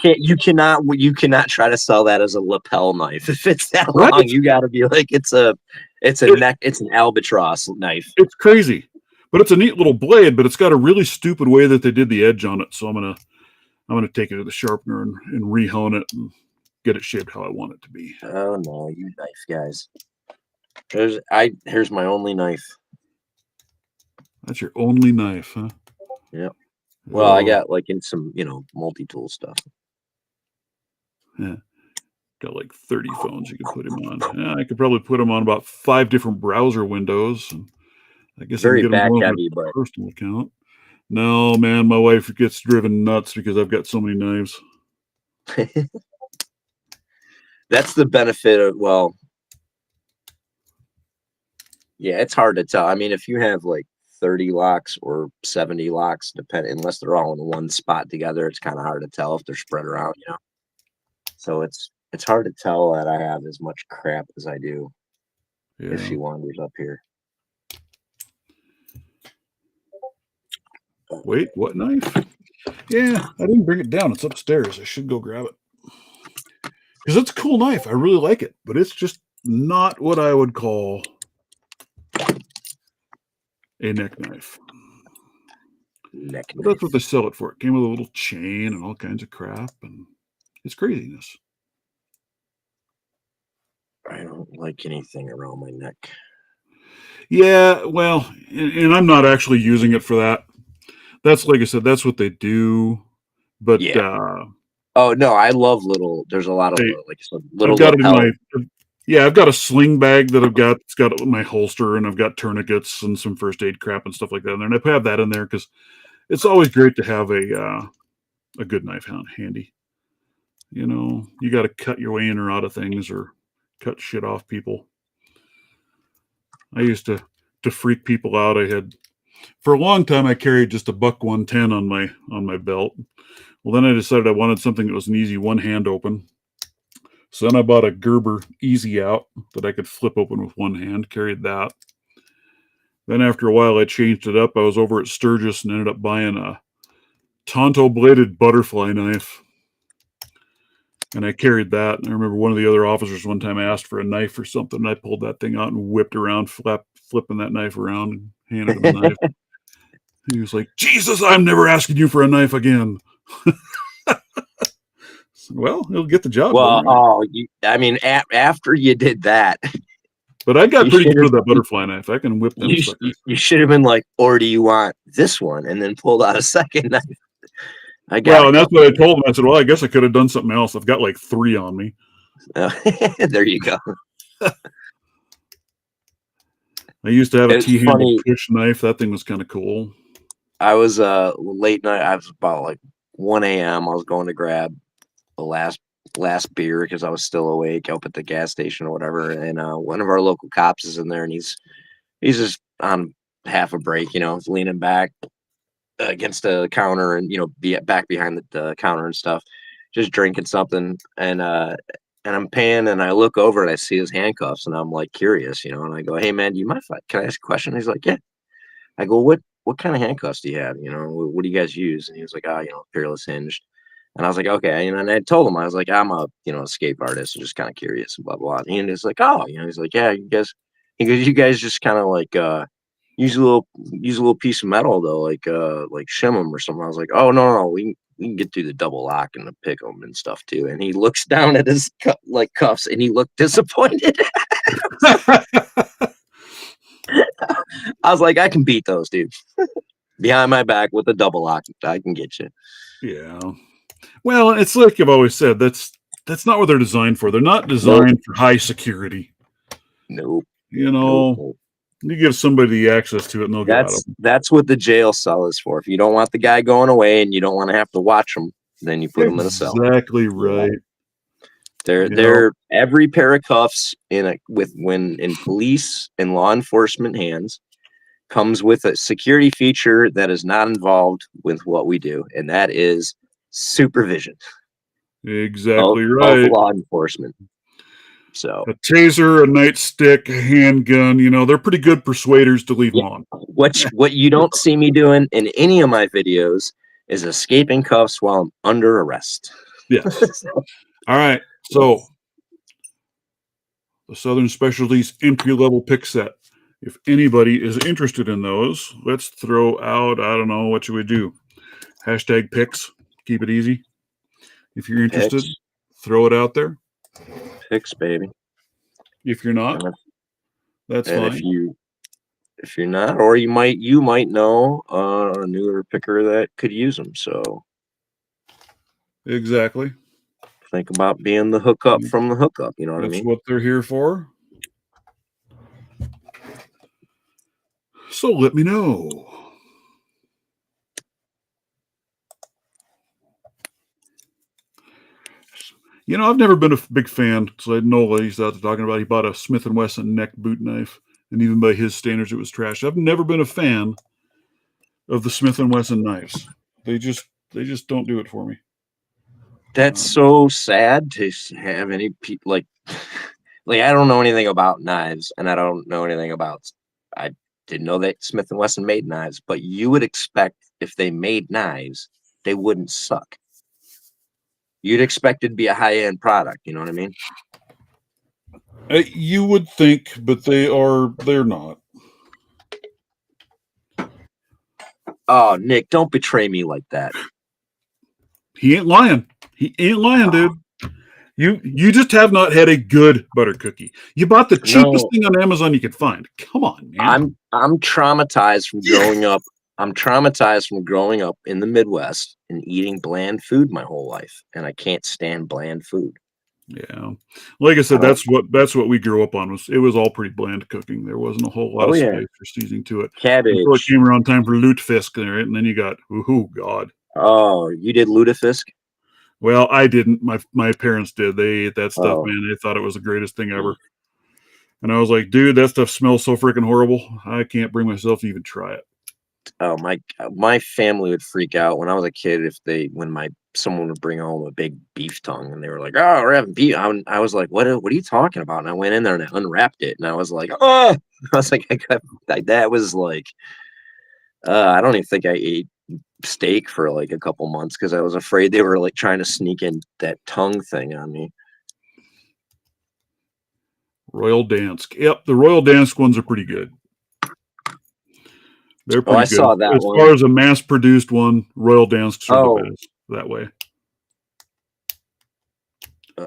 you cannot try to sell that as a lapel knife. If it's that long, you got to be like, it's an albatross knife. It's crazy, but it's a neat little blade, but it's got a really stupid way that they did the edge on it. So I'm gonna take it to the sharpener and rehone it and get it shaped how I want it to be. Oh no, you knife guys. Here's my only knife. That's your only knife, huh? Yep. Well, I got like in some, multi-tool stuff. Yeah. Got like 30 phones you can put him on. Yeah, I could probably put him on about 5 different browser windows. And I guess Very I can get him back on heavy, my but personal account. No, man, my wife gets driven nuts because I've got so many knives. That's the benefit of, yeah, it's hard to tell. I mean, if you have like 30 locks or 70 locks, unless they're all in one spot together, it's kind of hard to tell if they're spread around, So it's hard to tell that I have as much crap as I do if she wanders up here. Wait, what knife? Yeah, I didn't bring it down. It's upstairs. I should go grab it. Because it's a cool knife. I really like it, but it's just not what I would call a neck knife. But that's what they sell it for. It came with a little chain and all kinds of crap, and it's craziness. I don't like anything around my neck. Yeah, well, and I'm not actually using it for that. That's, like I said, that's what they do. But yeah. Oh no, I love there's a lot of little I've got lapel. I've got a sling bag that I've got. It's got my holster, and I've got tourniquets and some first aid crap and stuff like that in there. And I have that in there because it's always great to have a good knife handy. You got to cut your way in or out of things or cut shit off people. I used to freak people out. For a long time I carried just a buck 110 on my belt. Well, then I decided I wanted something that was an easy one hand open. So then I bought a Gerber Easy Out that I could flip open with one hand, carried that. Then after a while I changed it up. I was over at Sturgis and ended up buying a Tonto bladed butterfly knife. And I carried that. And I remember one of the other officers one time asked for a knife or something. And I pulled that thing out and whipped around, flipping that knife around and handed him the knife. He was like, Jesus, I'm never asking you for a knife again. Well, it'll get the job done. Right? After you did that. But I got pretty good with that butterfly knife. I can whip them suckers. You should have been like, or do you want this one? And then pulled out a second knife. And that's what I told him. I said, well, I guess I could have done something else. I've got like 3 on me. There you go. I used to have a T-handle push knife. That thing was kind of cool. I was late night. I was about like 1 a.m. I was going to grab the last beer because I was still awake up at the gas station or whatever. And one of our local cops is in there, and he's just on half a break, leaning back against the counter and be back behind the counter and stuff, just drinking something. And I'm paying, and I look over and I see his handcuffs, and I'm like curious, and I go, hey man, do you mind can I ask a question? He's like, yeah. I go, what kind of handcuffs do you have? What do you guys use? And he was like, Peerless Hinged. And I was like, okay. And I told him, I was like, I'm a escape artist, so just kind of curious and blah blah. And he's like, oh, he's like, yeah, you guys. He goes, you guys just kind of like use a little piece of metal though, like shim them or something. I was like, oh no, we can get through the double lock and the pick them and stuff too. And he looks down at his cuffs and he looked disappointed. I was like, I can beat those, dude. Behind my back with a double lock, I can get you. Yeah. Well, it's like I've always said, that's not what they're designed for. They're not designed for high security. Nope. You give somebody the access to it, and they'll get out of them. That's what the jail cell is for. If you don't want the guy going away and you don't want to have to watch him, then you put him in a cell. Exactly right. They're every pair of cuffs when in police and law enforcement hands comes with a security feature that is not involved with what we do, and that is supervision. Exactly right. Of law enforcement. So A taser, a nightstick, a handgun, they're pretty good persuaders to leave them yeah, on. what you don't see me doing in any of my videos is escaping cuffs while I'm under arrest. Yes. So, All right. So the Southern Specialties entry-level pick set. If anybody is interested in those, let's throw out, I don't know, what should we do? Hashtag picks. Keep it easy. If you're interested, picks, throw it out there. picks, baby. If you're not, that's And fine. if you're not, or you might know a newer picker that could use them. So Exactly. think about being the hookup from the hookup. You know what I That's mean? what they're here for. So let me know. I've never been a big fan. So I know he's out there talking about he bought a Smith & Wesson neck boot knife, and even by his standards, it was trash. I've never been a fan of the Smith & Wesson knives. They just don't do it for me. That's so sad to have any people like I don't know anything about knives, and I don't know anything about. I didn't know that Smith and Wesson made knives, but you would expect if they made knives, they wouldn't suck. You'd expect it to be a high end product. You know what I mean? You would think, but they're not. Oh, Nick, don't betray me like that. He ain't lying. He ain't lying, dude. You just have not had a good butter cookie. You bought the cheapest thing on Amazon you could find. Come on, man. I'm traumatized from growing up. I'm traumatized from growing up in the Midwest and eating bland food my whole life, and I can't stand bland food. Yeah, like I said, that's what we grew up on. It was all pretty bland cooking. There wasn't a whole lot of spice or seasoning to it. Cabbage. Until it came around time for lutefisk there, and then you got God. Oh, you did lutefisk? Well, I didn't. My parents did. They ate that stuff, man. They thought it was the greatest thing ever. And I was like, dude, that stuff smells so freaking horrible. I can't bring myself to even try it. Oh, my family would freak out when I was a kid when someone would bring home a big beef tongue and they were like, "Oh, we're having beef." I was like, "What are you talking about?" And I went in there and I unwrapped it and I was like, "Oh!" I was like, that was like, I don't even think I ate steak for like a couple months because I was afraid they were like trying to sneak in that tongue thing on me. Royal Dansk. Yep, the Royal Dansk ones are pretty good. They're pretty I good. saw that as one. far as a mass-produced one, Royal Dansks are the best that way.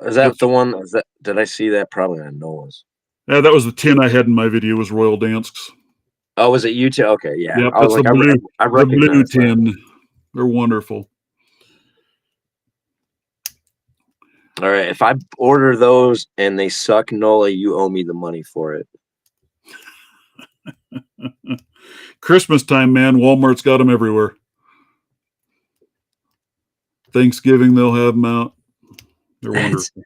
Is that the one? Did I see that? Probably on Noah's. Yeah, that was the tin I had in my video. Was Royal Dansks. Oh, was it you too? Okay, yeah. Yep, I was that's like, the blue tin. They're wonderful. All right, if I order those and they suck, Nola, you owe me the money for it. Christmas time, man. Walmart's got them everywhere. Thanksgiving, they'll have them out. They're wonderful.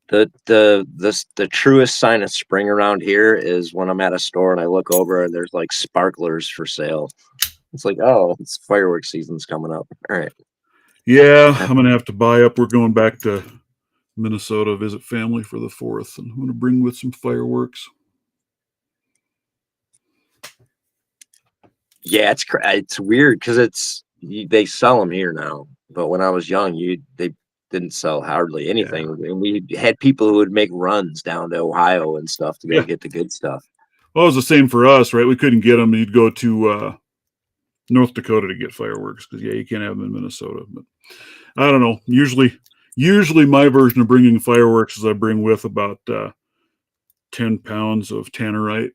The truest sign of spring around here is when I'm at a store and I look over and there's like sparklers for sale. It's like, oh, it's fireworks season's coming up. All right. Yeah, I'm gonna have to buy up. We're going back to Minnesota, visit family for the 4th, and I'm gonna bring with some fireworks. Yeah, it's weird because they sell them here now, but when I was young, they didn't sell hardly anything, and we had people who would make runs down to Ohio and stuff to go get the good stuff. Well, it was the same for us, right? We couldn't get them. You'd go to North Dakota to get fireworks because you can't have them in Minnesota. But I don't know. Usually my version of bringing fireworks is I bring with about 10 pounds of tannerite.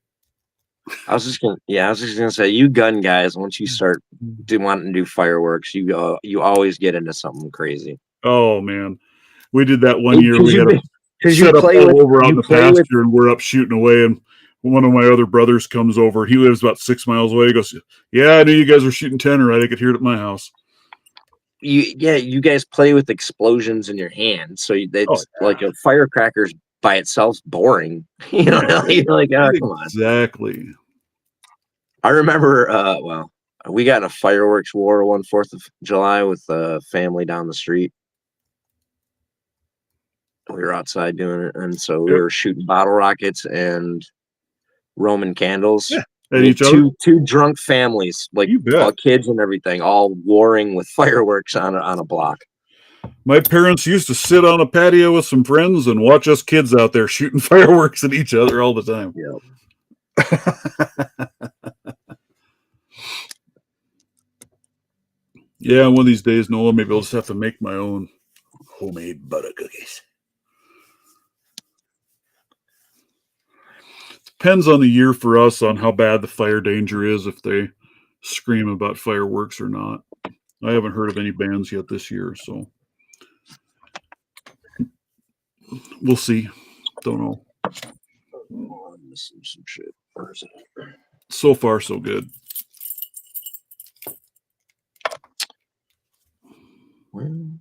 I was just gonna say, you gun guys, once you start wanting to do fireworks, you always get into something crazy. Oh man, we did that one year. We had a set up all over out in the pasture, and we're up shooting away. And one of my other brothers comes over. He lives about 6 miles away. He goes, "Yeah, I knew you guys were shooting tannerite. I could hear it at my house." You guys play with explosions in your hand, so like a firecracker's by itself boring. You know, you're like, oh, come on. Exactly. I remember, we got in a fireworks war one 4th of July with a family down the street. We were outside doing it, and so we Yep. were shooting bottle rockets and Roman candles. Yeah. I At mean, each other. two drunk families, like You bet. kids and everything, all warring with fireworks on a block. My parents used to sit on a patio with some friends and watch us kids out there shooting fireworks at each other all the time. Yeah. Yeah, one of these days, Noah, maybe I'll just have to make my own homemade butter cookies. Depends on the year for us on how bad the fire danger is, if they scream about fireworks or not. I haven't heard of any bans yet this year, so we'll see. Don't know. Oh, I'm missing some shit. Where is it? So far, so good. Well,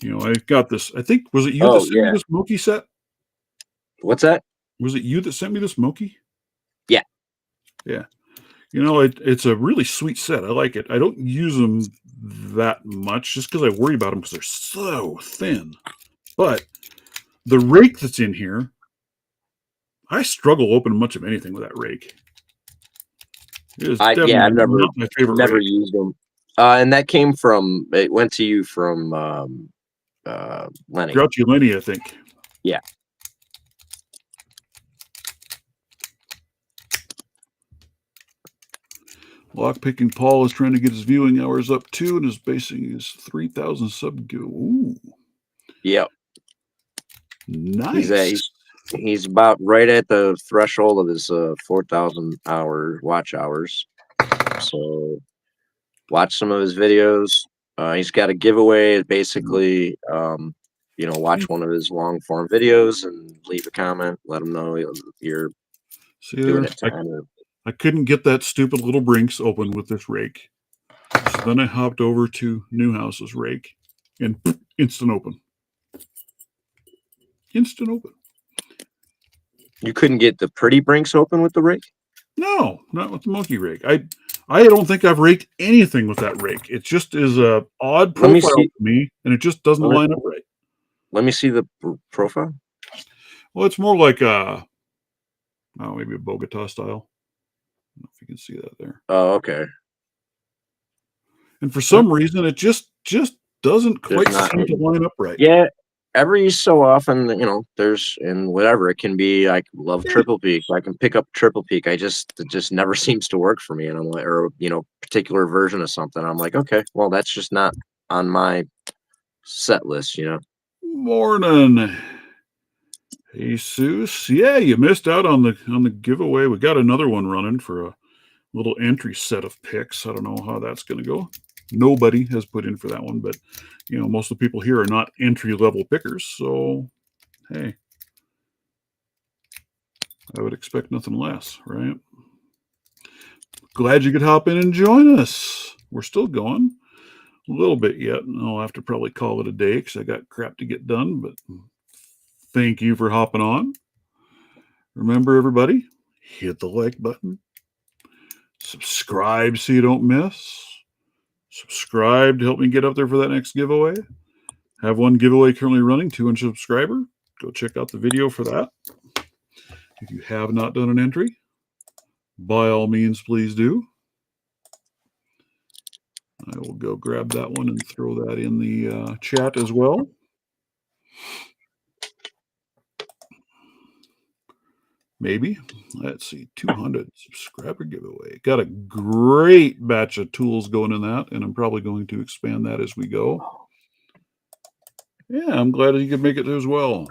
You know, I got this. I think, was it you that oh sent me yeah. this Moki set? What's that? Was it you that sent me this Moki? Yeah. Yeah. You know, it's a really sweet set. I like it. I don't use them that much just because I worry about them because they're so thin. But the rake that's in here, I struggle opening much of anything with that rake. It is definitely I've never not my favorite rake. used them. And that came from, it went to you from Lenny. Grouchy Lenny, I think. Yeah. Lockpicking Paul is trying to get his viewing hours up too, and is basing his 3,000 sub. Ooh, Yep. nice. He's about right at the threshold of his 4,000 hour watch hours. So watch some of his videos. He's got a giveaway. Basically, watch one of his long form videos and leave a comment. Let him know you're doing it. I couldn't get that stupid little Brinks open with this rake. So then I hopped over to Newhouse's rake and instant open. Instant open. You couldn't get the pretty Brinks open with the rake? No, not with the monkey rake. I don't think I've raked anything with that rake. It just is a odd profile to me, and it just doesn't line up right. Let me see the profile. Well, it's more like maybe a Bogota style. I don't know if you can see that there. Oh, okay. And for some reason, it just doesn't quite seem to line up right. Yeah, every so often, there's in whatever it can be. I love triple peak. I can pick up triple peak. It just never seems to work for me. And I'm like, or particular version of something. I'm like, okay, well, that's just not on my set list. Morning, Jesus. Yeah, you missed out on the giveaway. We got another one running for a little entry set of picks. I don't know how that's going to go. Nobody has put in for that one, but most of the people here are not entry level pickers, so hey, I would expect nothing less, right? Glad you could hop in and join us. We're still going a little bit yet, and I'll have to probably call it a day because I got crap to get done, but thank you for hopping on. Remember, everybody, hit the like button, subscribe so you don't miss. Subscribe to help me get up there for that next giveaway. Have one giveaway currently running, 200 subscriber. Go check out the video for that. If you have not done an entry, by all means, please do. I will go grab that one and throw that in the chat as well. Maybe. Let's see, 200 subscriber giveaway. Got a great batch of tools going in that, and I'm probably going to expand that as we go. Yeah, I'm glad you could make it as well.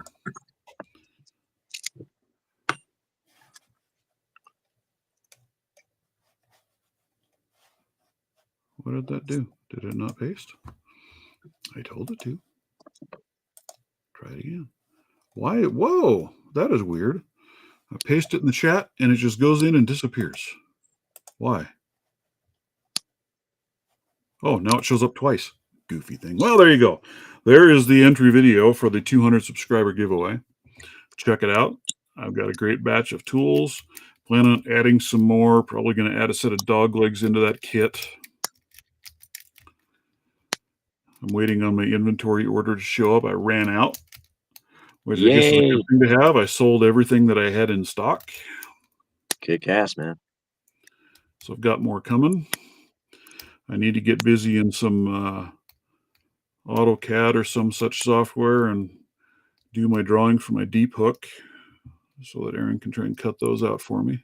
What did that do? Did it not paste? I told it to. Try it again. Why? Whoa, that is weird. I paste it in the chat and it just goes in and disappears. Why? Oh, now it shows up twice. Goofy thing. Well, there you go. There is the entry video for the 200 subscriber giveaway. Check it out. I've got a great batch of tools. Plan on adding some more. Probably going to add a set of dog legs into that kit. I'm waiting on my inventory order to show up. I ran out, which I guess is a good thing to have. I sold everything that I had in stock. Kick ass, man. So I've got more coming. I need to get busy in some AutoCAD or some such software and do my drawing for my deep hook so that Aaron can try and cut those out for me.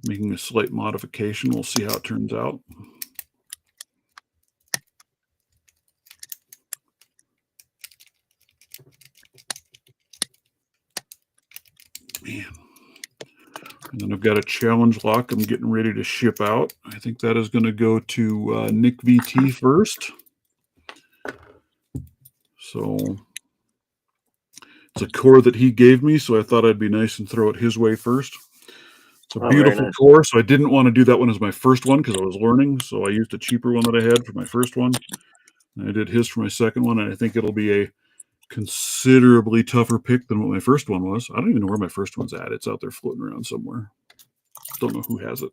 Making a slight modification. We'll see how it turns out. Man. And then I've got a challenge lock I'm getting ready to ship out. I think that is going to go to Nick VT first. So it's a core that he gave me, so I thought I'd be nice and throw it his way first. It's a beautiful nice core, so I didn't want to do that one as my first one because I was learning. So I used a cheaper one that I had for my first one. And I did his for my second one, and I think it'll be a considerably tougher pick than what my first one was. I don't even know where my first one's at. It's out there floating around somewhere. Don't know who has it.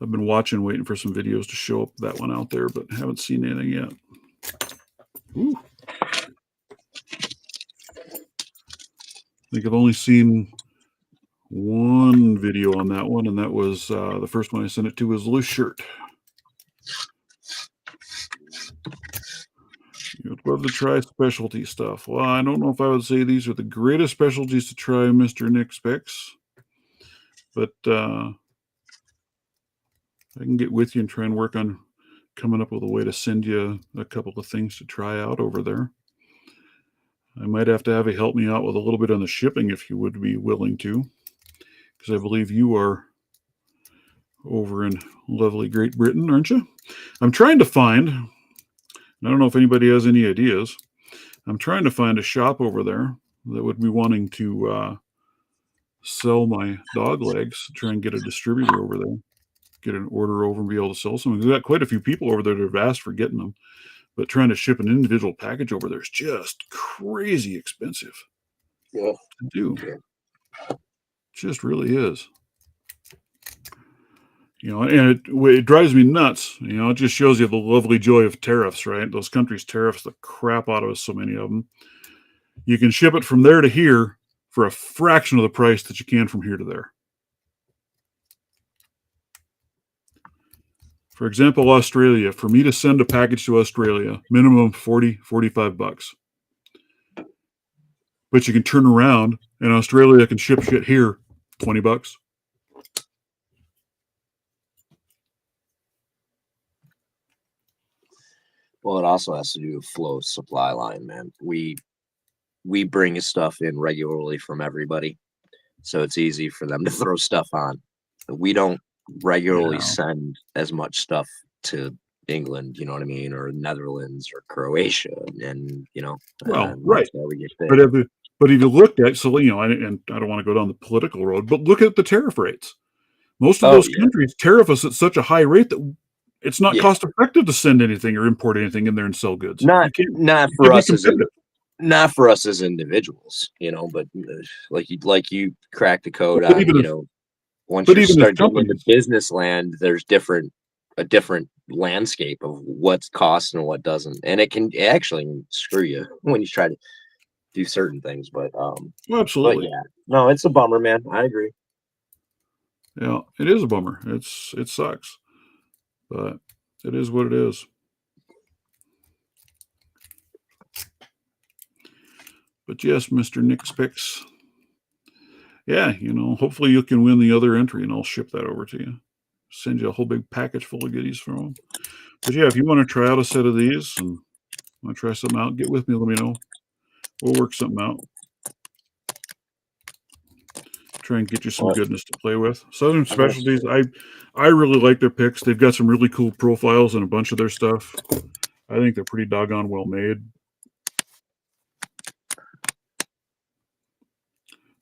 I've been watching, waiting for some videos to show up that one out there, but haven't seen anything yet. Ooh. I think I've only seen one video on that one, and that was the first one I sent it to was Loose Shirt. You'd love to try specialty stuff. Well, I don't know if I would say these are the greatest specialties to try, Mr. Nick's picks, but I can get with you and try and work on coming up with a way to send you a couple of things to try out over there. I might have to have you help me out with a little bit on the shipping if you would be willing to, because I believe you are over in lovely Great Britain, aren't you? I'm trying to find, I don't know if anybody has any ideas, I'm trying to find a shop over there that would be wanting to sell my dog legs, try and get a distributor over there, get an order over and be able to sell some. We've got quite a few people over there that have asked for getting them. But trying to ship an individual package over there is just crazy expensive to do. It just really is. You know, and it drives me nuts. You know, it just shows you the lovely joy of tariffs, right? Those countries tariffs the crap out of us, so many of them. You can ship it from there to here for a fraction of the price that you can from here to there. For example, Australia, for me to send a package to Australia, minimum $45. But you can turn around and Australia can ship shit here, $20. Well, it also has to do with flow supply line, man. We bring stuff in regularly from everybody, so it's easy for them to throw stuff on. We don't regularly send as much stuff to England, you know what I mean, or Netherlands or Croatia, and you know, well, right. We get but if you looked at, so you know, and I don't want to go down the political road, but look at the tariff rates. Most of those countries tariff us at such a high rate that it's not cost effective to send anything or import anything in there and sell goods. Not for us as individuals, you know, but like you crack the code on, you know, once you start getting into business land, there's a different landscape of what's cost and what doesn't, and it can actually screw you when you try to do certain things. But absolutely, but yeah, no, it's a bummer, man. I agree. Yeah, it is a bummer. It sucks, but it is what it is. But yes, Mr. Nick's picks. Yeah, you know, hopefully you can win the other entry and I'll ship that over to you. Send you a whole big package full of goodies from them. But yeah, if you want to try out a set of these and want to try something out, get with me, let me know. We'll work something out. Try and get you some goodness to play with. Southern Specialties, I really like their picks. They've got some really cool profiles in a bunch of their stuff. I think they're pretty doggone well made.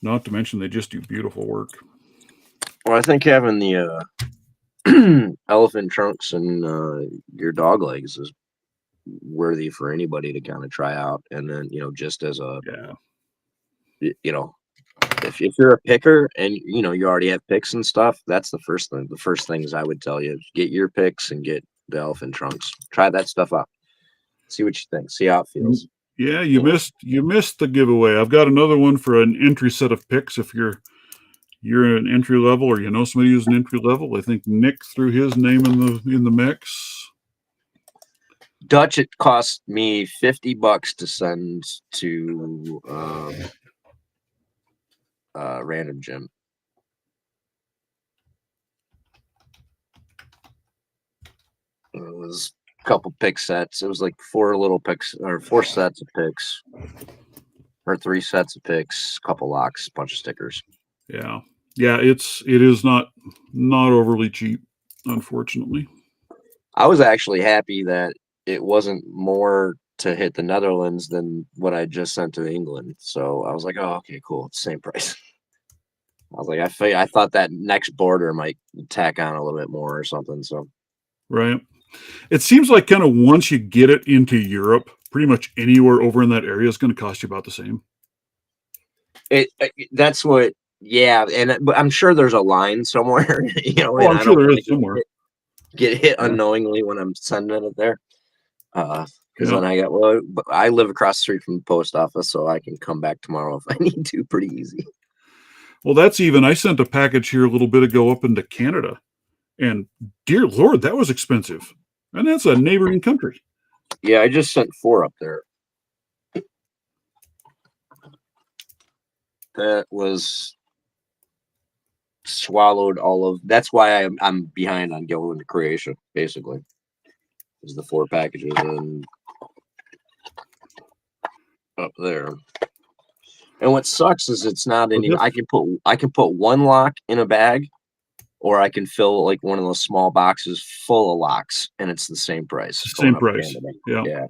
Not to mention they just do beautiful work. Well, I think having the elephant trunks and your dog legs is worthy for anybody to kind of try out. And then, just as a, you know, if you're a picker and you already have picks and stuff, that's the first thing. The first things I would tell you: get your picks and get the elephant trunks. Try that stuff out. See what you think. See how it feels. Yeah, you missed the giveaway. I've got another one for an entry set of picks. If you're an entry level, or somebody who's an entry level, I think Nick threw his name in the mix. Dutch, it cost me $50 to send to Random Gym. It was a couple pick sets. It was like 4 little picks, or 4 sets of picks, or 3 sets of picks, a couple locks, a bunch of stickers. Yeah, it is not overly cheap, unfortunately. I was actually happy that it wasn't more to hit the Netherlands than what I just sent to England. So I was like, oh, okay, cool. It's the same price. I was like, I thought that next border might tack on a little bit more or something. So, right. It seems like kind of once you get it into Europe, pretty much anywhere over in that area is going to cost you about the same. That's what, yeah. But I'm sure there's a line somewhere, I'm sure there is somewhere. Get hit unknowingly when I'm sending it there. Because then I live across the street from the post office, so I can come back tomorrow if I need to, pretty easy. Well, I sent a package here a little bit ago up into Canada, and dear Lord, that was expensive. And that's a neighboring country. Yeah, I just sent 4 up there. That was swallowed all of. That's why I'm behind on going to Croatia, basically. Is the 4 packages and up there. And what sucks is it's not any. I can put 1 lock in a bag, or I can fill like one of those small boxes full of locks, and it's the same price. Same price. Yeah.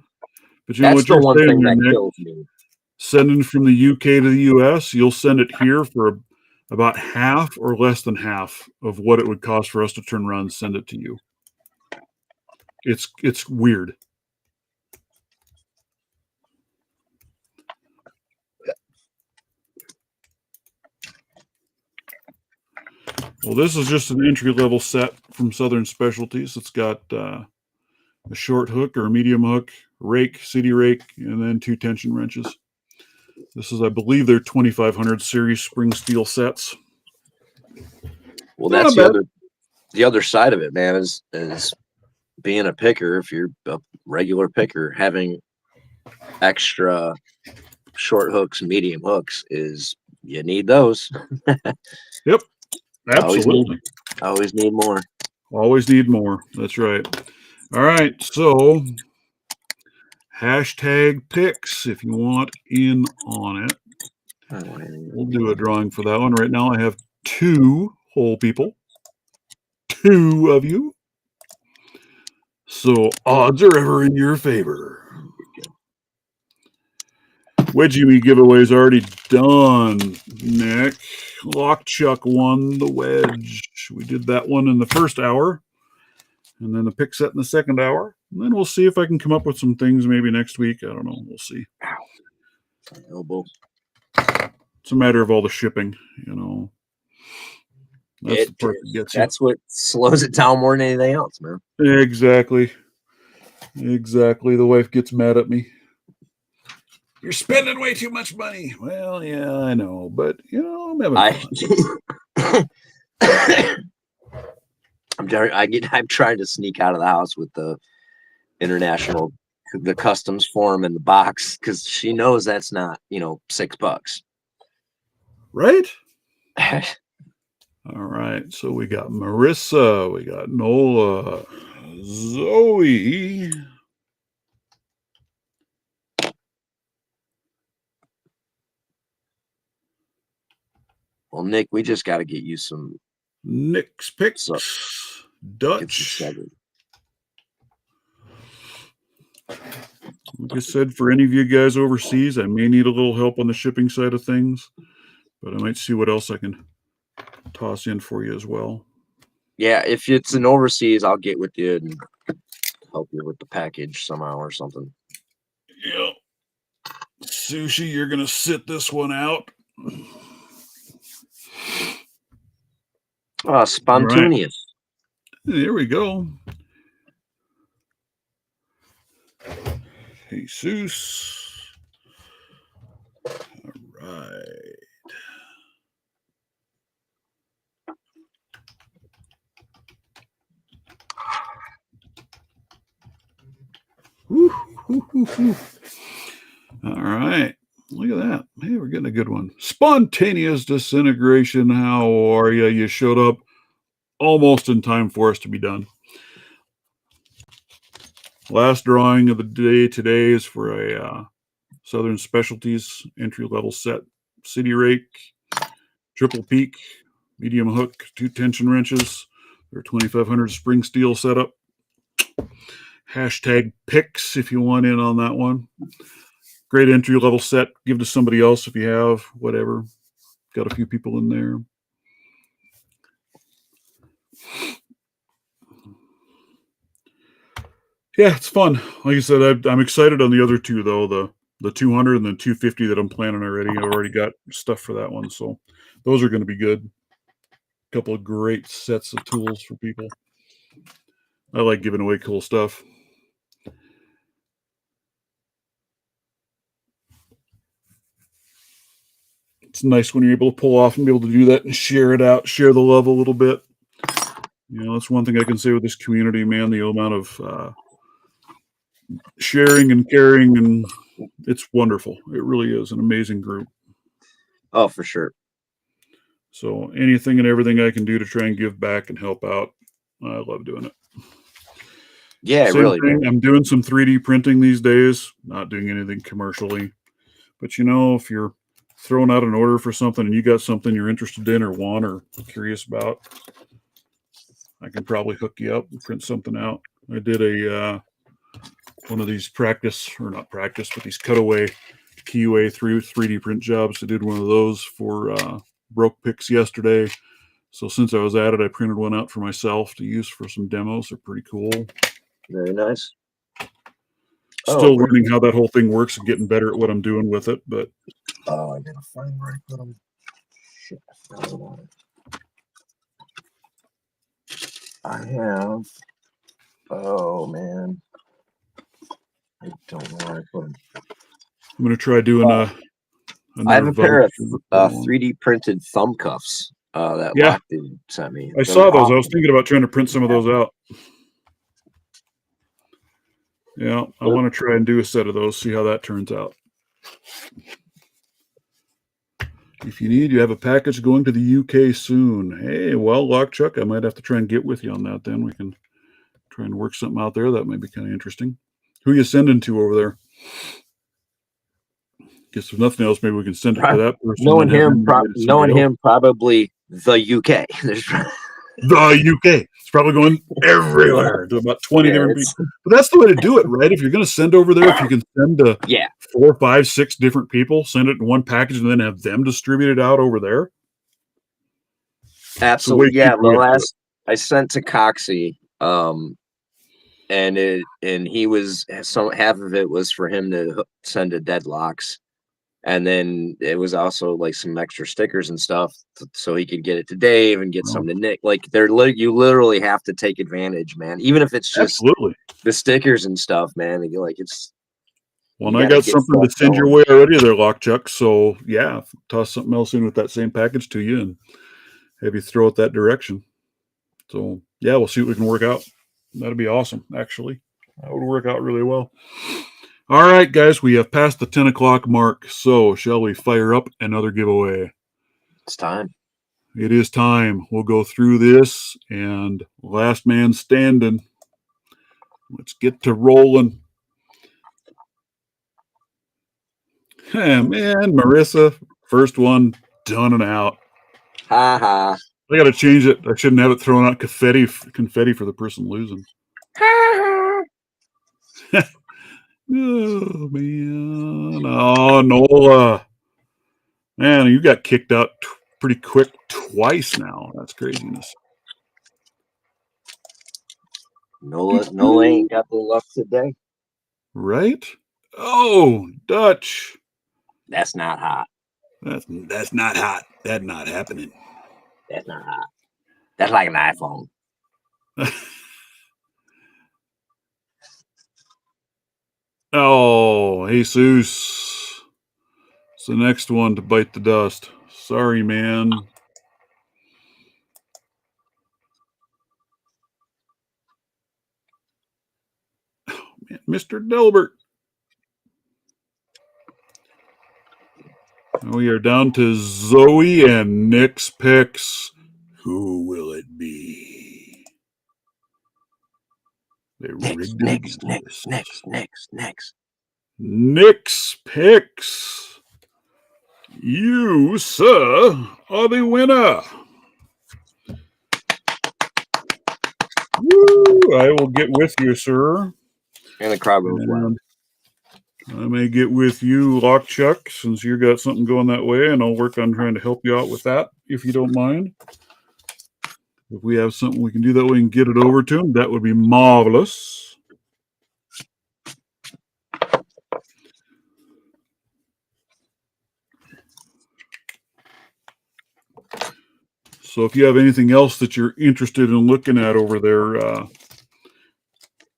But that's the one thing that kills me. Sending from the UK to the US, you'll send it here for about half or less than half of what it would cost for us to turn around and send it to you. It's weird. Well, this is just an entry-level set from Southern Specialties. It's got a short hook or a medium hook, rake, city rake, and then 2 tension wrenches. This is, I believe, their 2500 series spring steel sets. Well, that's the other side of it, man, is being a picker. If you're a regular picker, having extra short hooks, medium hooks, you need those. Yep. Absolutely. Always need more. Always need more. That's right. All right. So #picks if you want in on it. We'll do a drawing for that one. Right now I have 2 whole people. 2 of you. So odds are ever in your favor. Wedgie giveaway's already done, Nick. Lockchuck won the wedge. We did that one in the first hour, and then the pick set in the second hour. And then we'll see if I can come up with some things maybe next week. I don't know. We'll see. Elbow. It's a matter of all the shipping, That's the part that gets you. That's what slows it down more than anything else, man. Exactly. The wife gets mad at me. You're spending way too much money. Well, yeah, I know, but I'm having fun. I'm trying to sneak out of the house with the customs form in the box, because she knows that's not $6. Right. All right. So we got Marissa, we got Nola, Zoe. Well, Nick, we just got to get you some Nick's picks. Dutch. Like I said, for any of you guys overseas, I may need a little help on the shipping side of things, but I might see what else I can toss in for you as well. Yeah, if it's an overseas, I'll get with you and help you with the package somehow or something. Yeah. Sushi, you're going to sit this one out. Spontaneous. Right. There we go. Jesus. All right. Woo, woo, woo, woo. All right. Look at that. Hey, we're getting a good one. Spontaneous disintegration. How are you? You showed up almost in time for us to be done. Last drawing of the day today is for a Southern Specialties entry-level set. City rake, triple peak, medium hook, 2 tension wrenches. Their 2500 spring steel setup. Hashtag picks if you want in on that one. Great entry-level set. Give to somebody else if you have, whatever. Got a few people in there. Yeah, it's fun. Like I said, I'm excited on the other two, though. The 200 and the 250 that I'm planning already. I've already got stuff for that one. So those are going to be good. A couple of great sets of tools for people. I like giving away cool stuff. It's nice when you're able to pull off and be able to do that and share it out, share the love a little bit. You know, that's one thing I can say with this community, man, the amount of sharing and caring, and it's wonderful. It really is an amazing group. Oh, for sure. So anything and everything I can do to try and give back and help out, I love doing it. Yeah, Same really. thing. Man. I'm doing some 3D printing these days, not doing anything commercially. But, you know, if you're throwing out an order for something and you got something you're interested in or want or curious about, I can probably hook you up and print something out. I did a one of these practice, or not practice, but these cutaway keyway through 3D print jobs. I did one of those for Broke Picks yesterday. So since I was at it, I printed one out for myself to use for some demos. They're pretty cool. Very nice. Still learning how that whole thing works and getting better at what I'm doing with it. But I gotta find where I put them. Shit, I forgot about it. I have. Oh man, I don't know where I put them. I'm gonna try doing I have a pair of 3D printed thumb cuffs that Locke dude sent me. I saw those. I was thinking about trying to print some of those out. Yeah, I want to try and do a set of those, see how that turns out. If you need, you have a package going to the UK soon. Hey, well, Lock Chuck, I might have to try and get with you on that then. We can try and work something out there. That might be kind of interesting. Who are you sending to over there? Guess if nothing else, maybe we can send it to that person. Knowing him, probably the UK. The UK. It's probably going everywhere to about 20 different people. But that's the way to do it, right? If you're going to send over there, if you can send to 4, 5, 6 different people, send it in one package and then have them distribute it out over there. Absolutely. Yeah. The last I sent to Coxie, and he was half of it was for him to send to Deadlocks. And then it was also like some extra stickers and stuff, so he could get it to Dave and get some to Nick. Like you literally have to take advantage, man. Even if it's just the stickers and stuff, man. Like it's. Well, I got something to send your way already there, Lockchuck. So yeah, toss something else in with that same package to you and have you throw it that direction. So yeah, we'll see what we can work out. That'd be awesome. Actually, that would work out really well. All right, guys, we have passed the 10 o'clock mark. So shall we fire up another giveaway? It's time. It is time. We'll go through this and last man standing. Let's get to rolling. Hey, man, Marissa, first one done and out. Ha ha. I got to change it. I shouldn't have it thrown out confetti for the person losing. Ha ha. Oh, man. Oh, Nola. Man, you got kicked out pretty quick twice now. That's craziness. No, ain't got the luck today. Right? Oh, Dutch. That's not hot. That's not hot. That's not happening. That's not hot. That's like an iPhone. Oh, Jesus. It's the next one to bite the dust. Sorry, man. Oh, man. Mr. Delbert. We are down to Zoe and Nick's picks. Who will it be? They rigged it against us. Nick's picks. You, sir, are the winner. Woo, I will get with you, sir. And the crowd goes wild. I may get with you, Lockchuck, since you got something going that way, and I'll work on trying to help you out with that, if you don't mind. If we have something we can do that way and get it over to him, that would be marvelous. So if you have anything else that you're interested in looking at over there,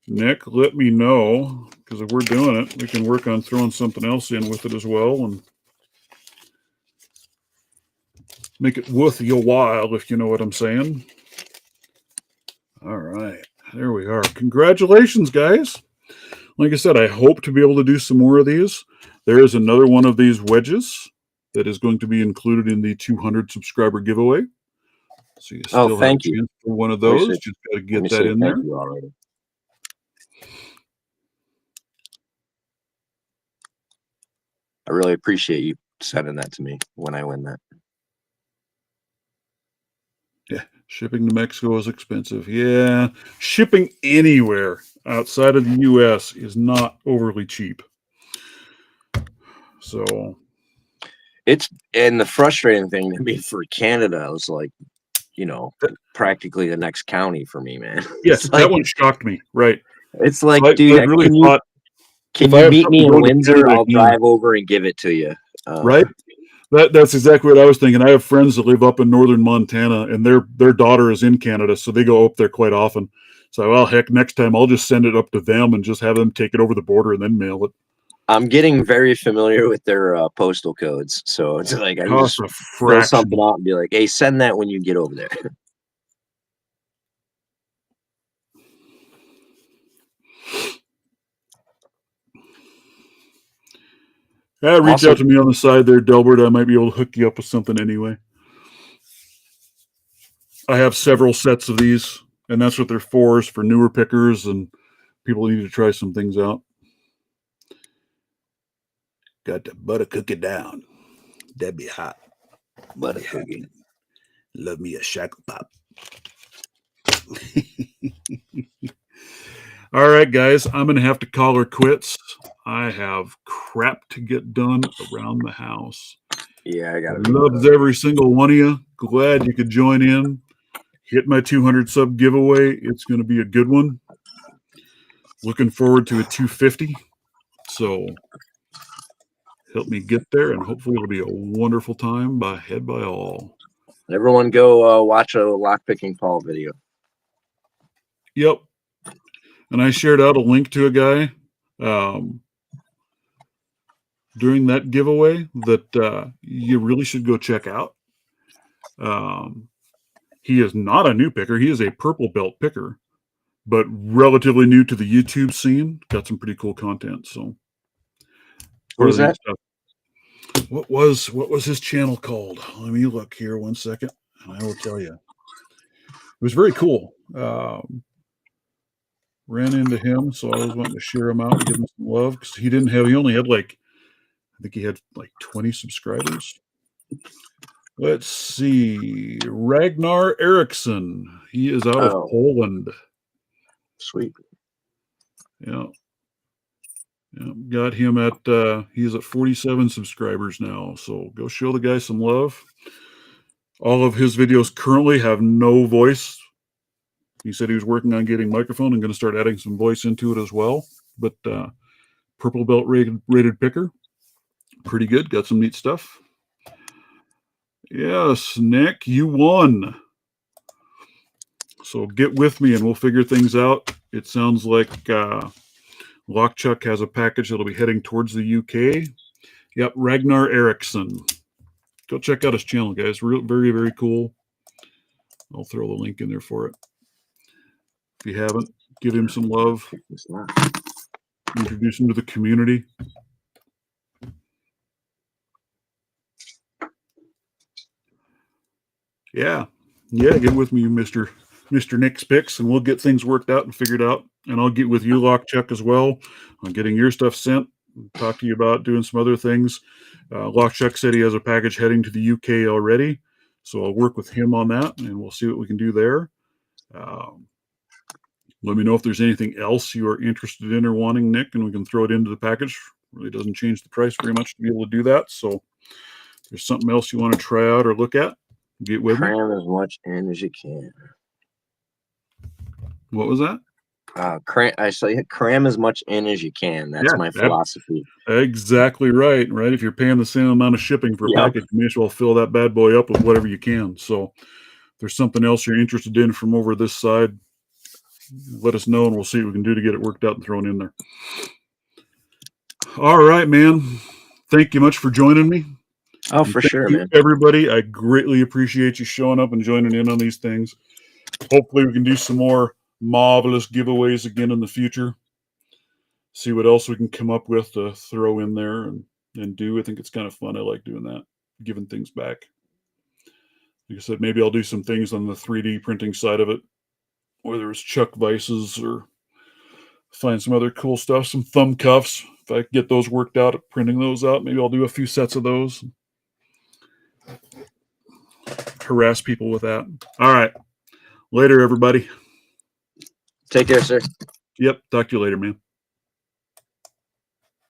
Nick, let me know, because if we're doing it, we can work on throwing something else in with it as well and make it worth your while, if you know what I'm saying. All right, there we are. Congratulations, guys. Like I said, I hope to be able to do some more of these. There is another one of these wedges that is going to be included in the 200 subscriber giveaway. So you still have a chance for one of those. Just got to get that in there. I really appreciate you sending that to me when I win that. Yeah, shipping to Mexico is expensive. Yeah, shipping anywhere outside of the U.S. is not overly cheap. So and the frustrating thing to me for Canada was like, practically the next county for me, man. Yes, that one shocked me. Right. It's like, so dude, I really thought, can you meet me in Windsor? I'll drive over and give it to you. Right. That's exactly what I was thinking. I have friends that live up in northern Montana, and their daughter is in Canada, so they go up there quite often. So, well, heck, next time I'll just send it up to them and just have them take it over the border and then mail it. I'm getting very familiar with their postal codes, so it's like I just throw something out and be like, "Hey, send that when you get over there." Yeah, reach out to me on the side there, Delbert. I might be able to hook you up with something anyway. I have several sets of these, and that's what they're for, is for newer pickers and people need to try some things out. Got to butter cook it down. That'd be hot. Butter cookie. Love me a shackle pop. All right, guys, I'm going to have to call her quits. I have crap to get done around the house. Yeah, I got it. Loves every single one of you. Glad you could join in. Hit my 200 sub giveaway. It's going to be a good one. Looking forward to a 250. So help me get there, and hopefully it'll be a wonderful time by all. Everyone go watch a lockpicking Paul video. Yep. And I shared out a link to a guy during that giveaway that you really should go check out. He is not a new picker. He is a purple belt picker, but relatively new to the YouTube scene. Got some pretty cool content. So what is that? What was his channel called? Let me look here 1 second, and I will tell you. It was very cool. Ran into him, so I was wanting to share him out and give him some love because he only had I think he had 20 subscribers. Let's see. Ragnar Eriksson. He is out of Poland. Sweet. Yeah. Got him at he's at 47 subscribers now. So go show the guy some love. All of his videos currently have no voice. He said he was working on getting microphone and going to start adding some voice into it as well. But purple belt rated picker. Pretty good. Got some neat stuff. Yes, Nick, you won. So get with me and we'll figure things out. It sounds like Lockchuck has a package that'll be heading towards the UK. Yep, Ragnar Eriksson. Go check out his channel, guys. Very, very cool. I'll throw the link in there for it. If you haven't, give him some love. Introduce him to the community. Yeah, get with me, Mr. Nick's Picks, and we'll get things worked out and figured out. And I'll get with you, Lockchuck, as well on getting your stuff sent. Talk to you about doing some other things. Lockchuck said he has a package heading to the UK already, so I'll work with him on that, and we'll see what we can do there. Let me know if there's anything else you are interested in or wanting, Nick, and we can throw it into the package. Really doesn't change the price very much to be able to do that. So if there's something else you want to try out or look at, get with me. Cram as much in as you can. What was that? I say cram as much in as you can. That's my philosophy. Exactly right. If you're paying the same amount of shipping for a package, you may as well fill that bad boy up with whatever you can. So if there's something else you're interested in from over this side, let us know and we'll see what we can do to get it worked out and thrown in there. All right, man. Thank you much for joining me. Oh, for sure, man. Everybody, I greatly appreciate you showing up and joining in on these things. Hopefully we can do some more marvelous giveaways again in the future. See what else we can come up with to throw in there and do. I think it's kind of fun. I like doing that, giving things back. Like I said, maybe I'll do some things on the 3D printing side of it, whether it's chuck vices or find some other cool stuff, some thumb cuffs. If I get those worked out, printing those out, maybe I'll do a few sets of those. Harass people with that. All right. Later, everybody. Take care, sir. Yep. Talk to you later, man.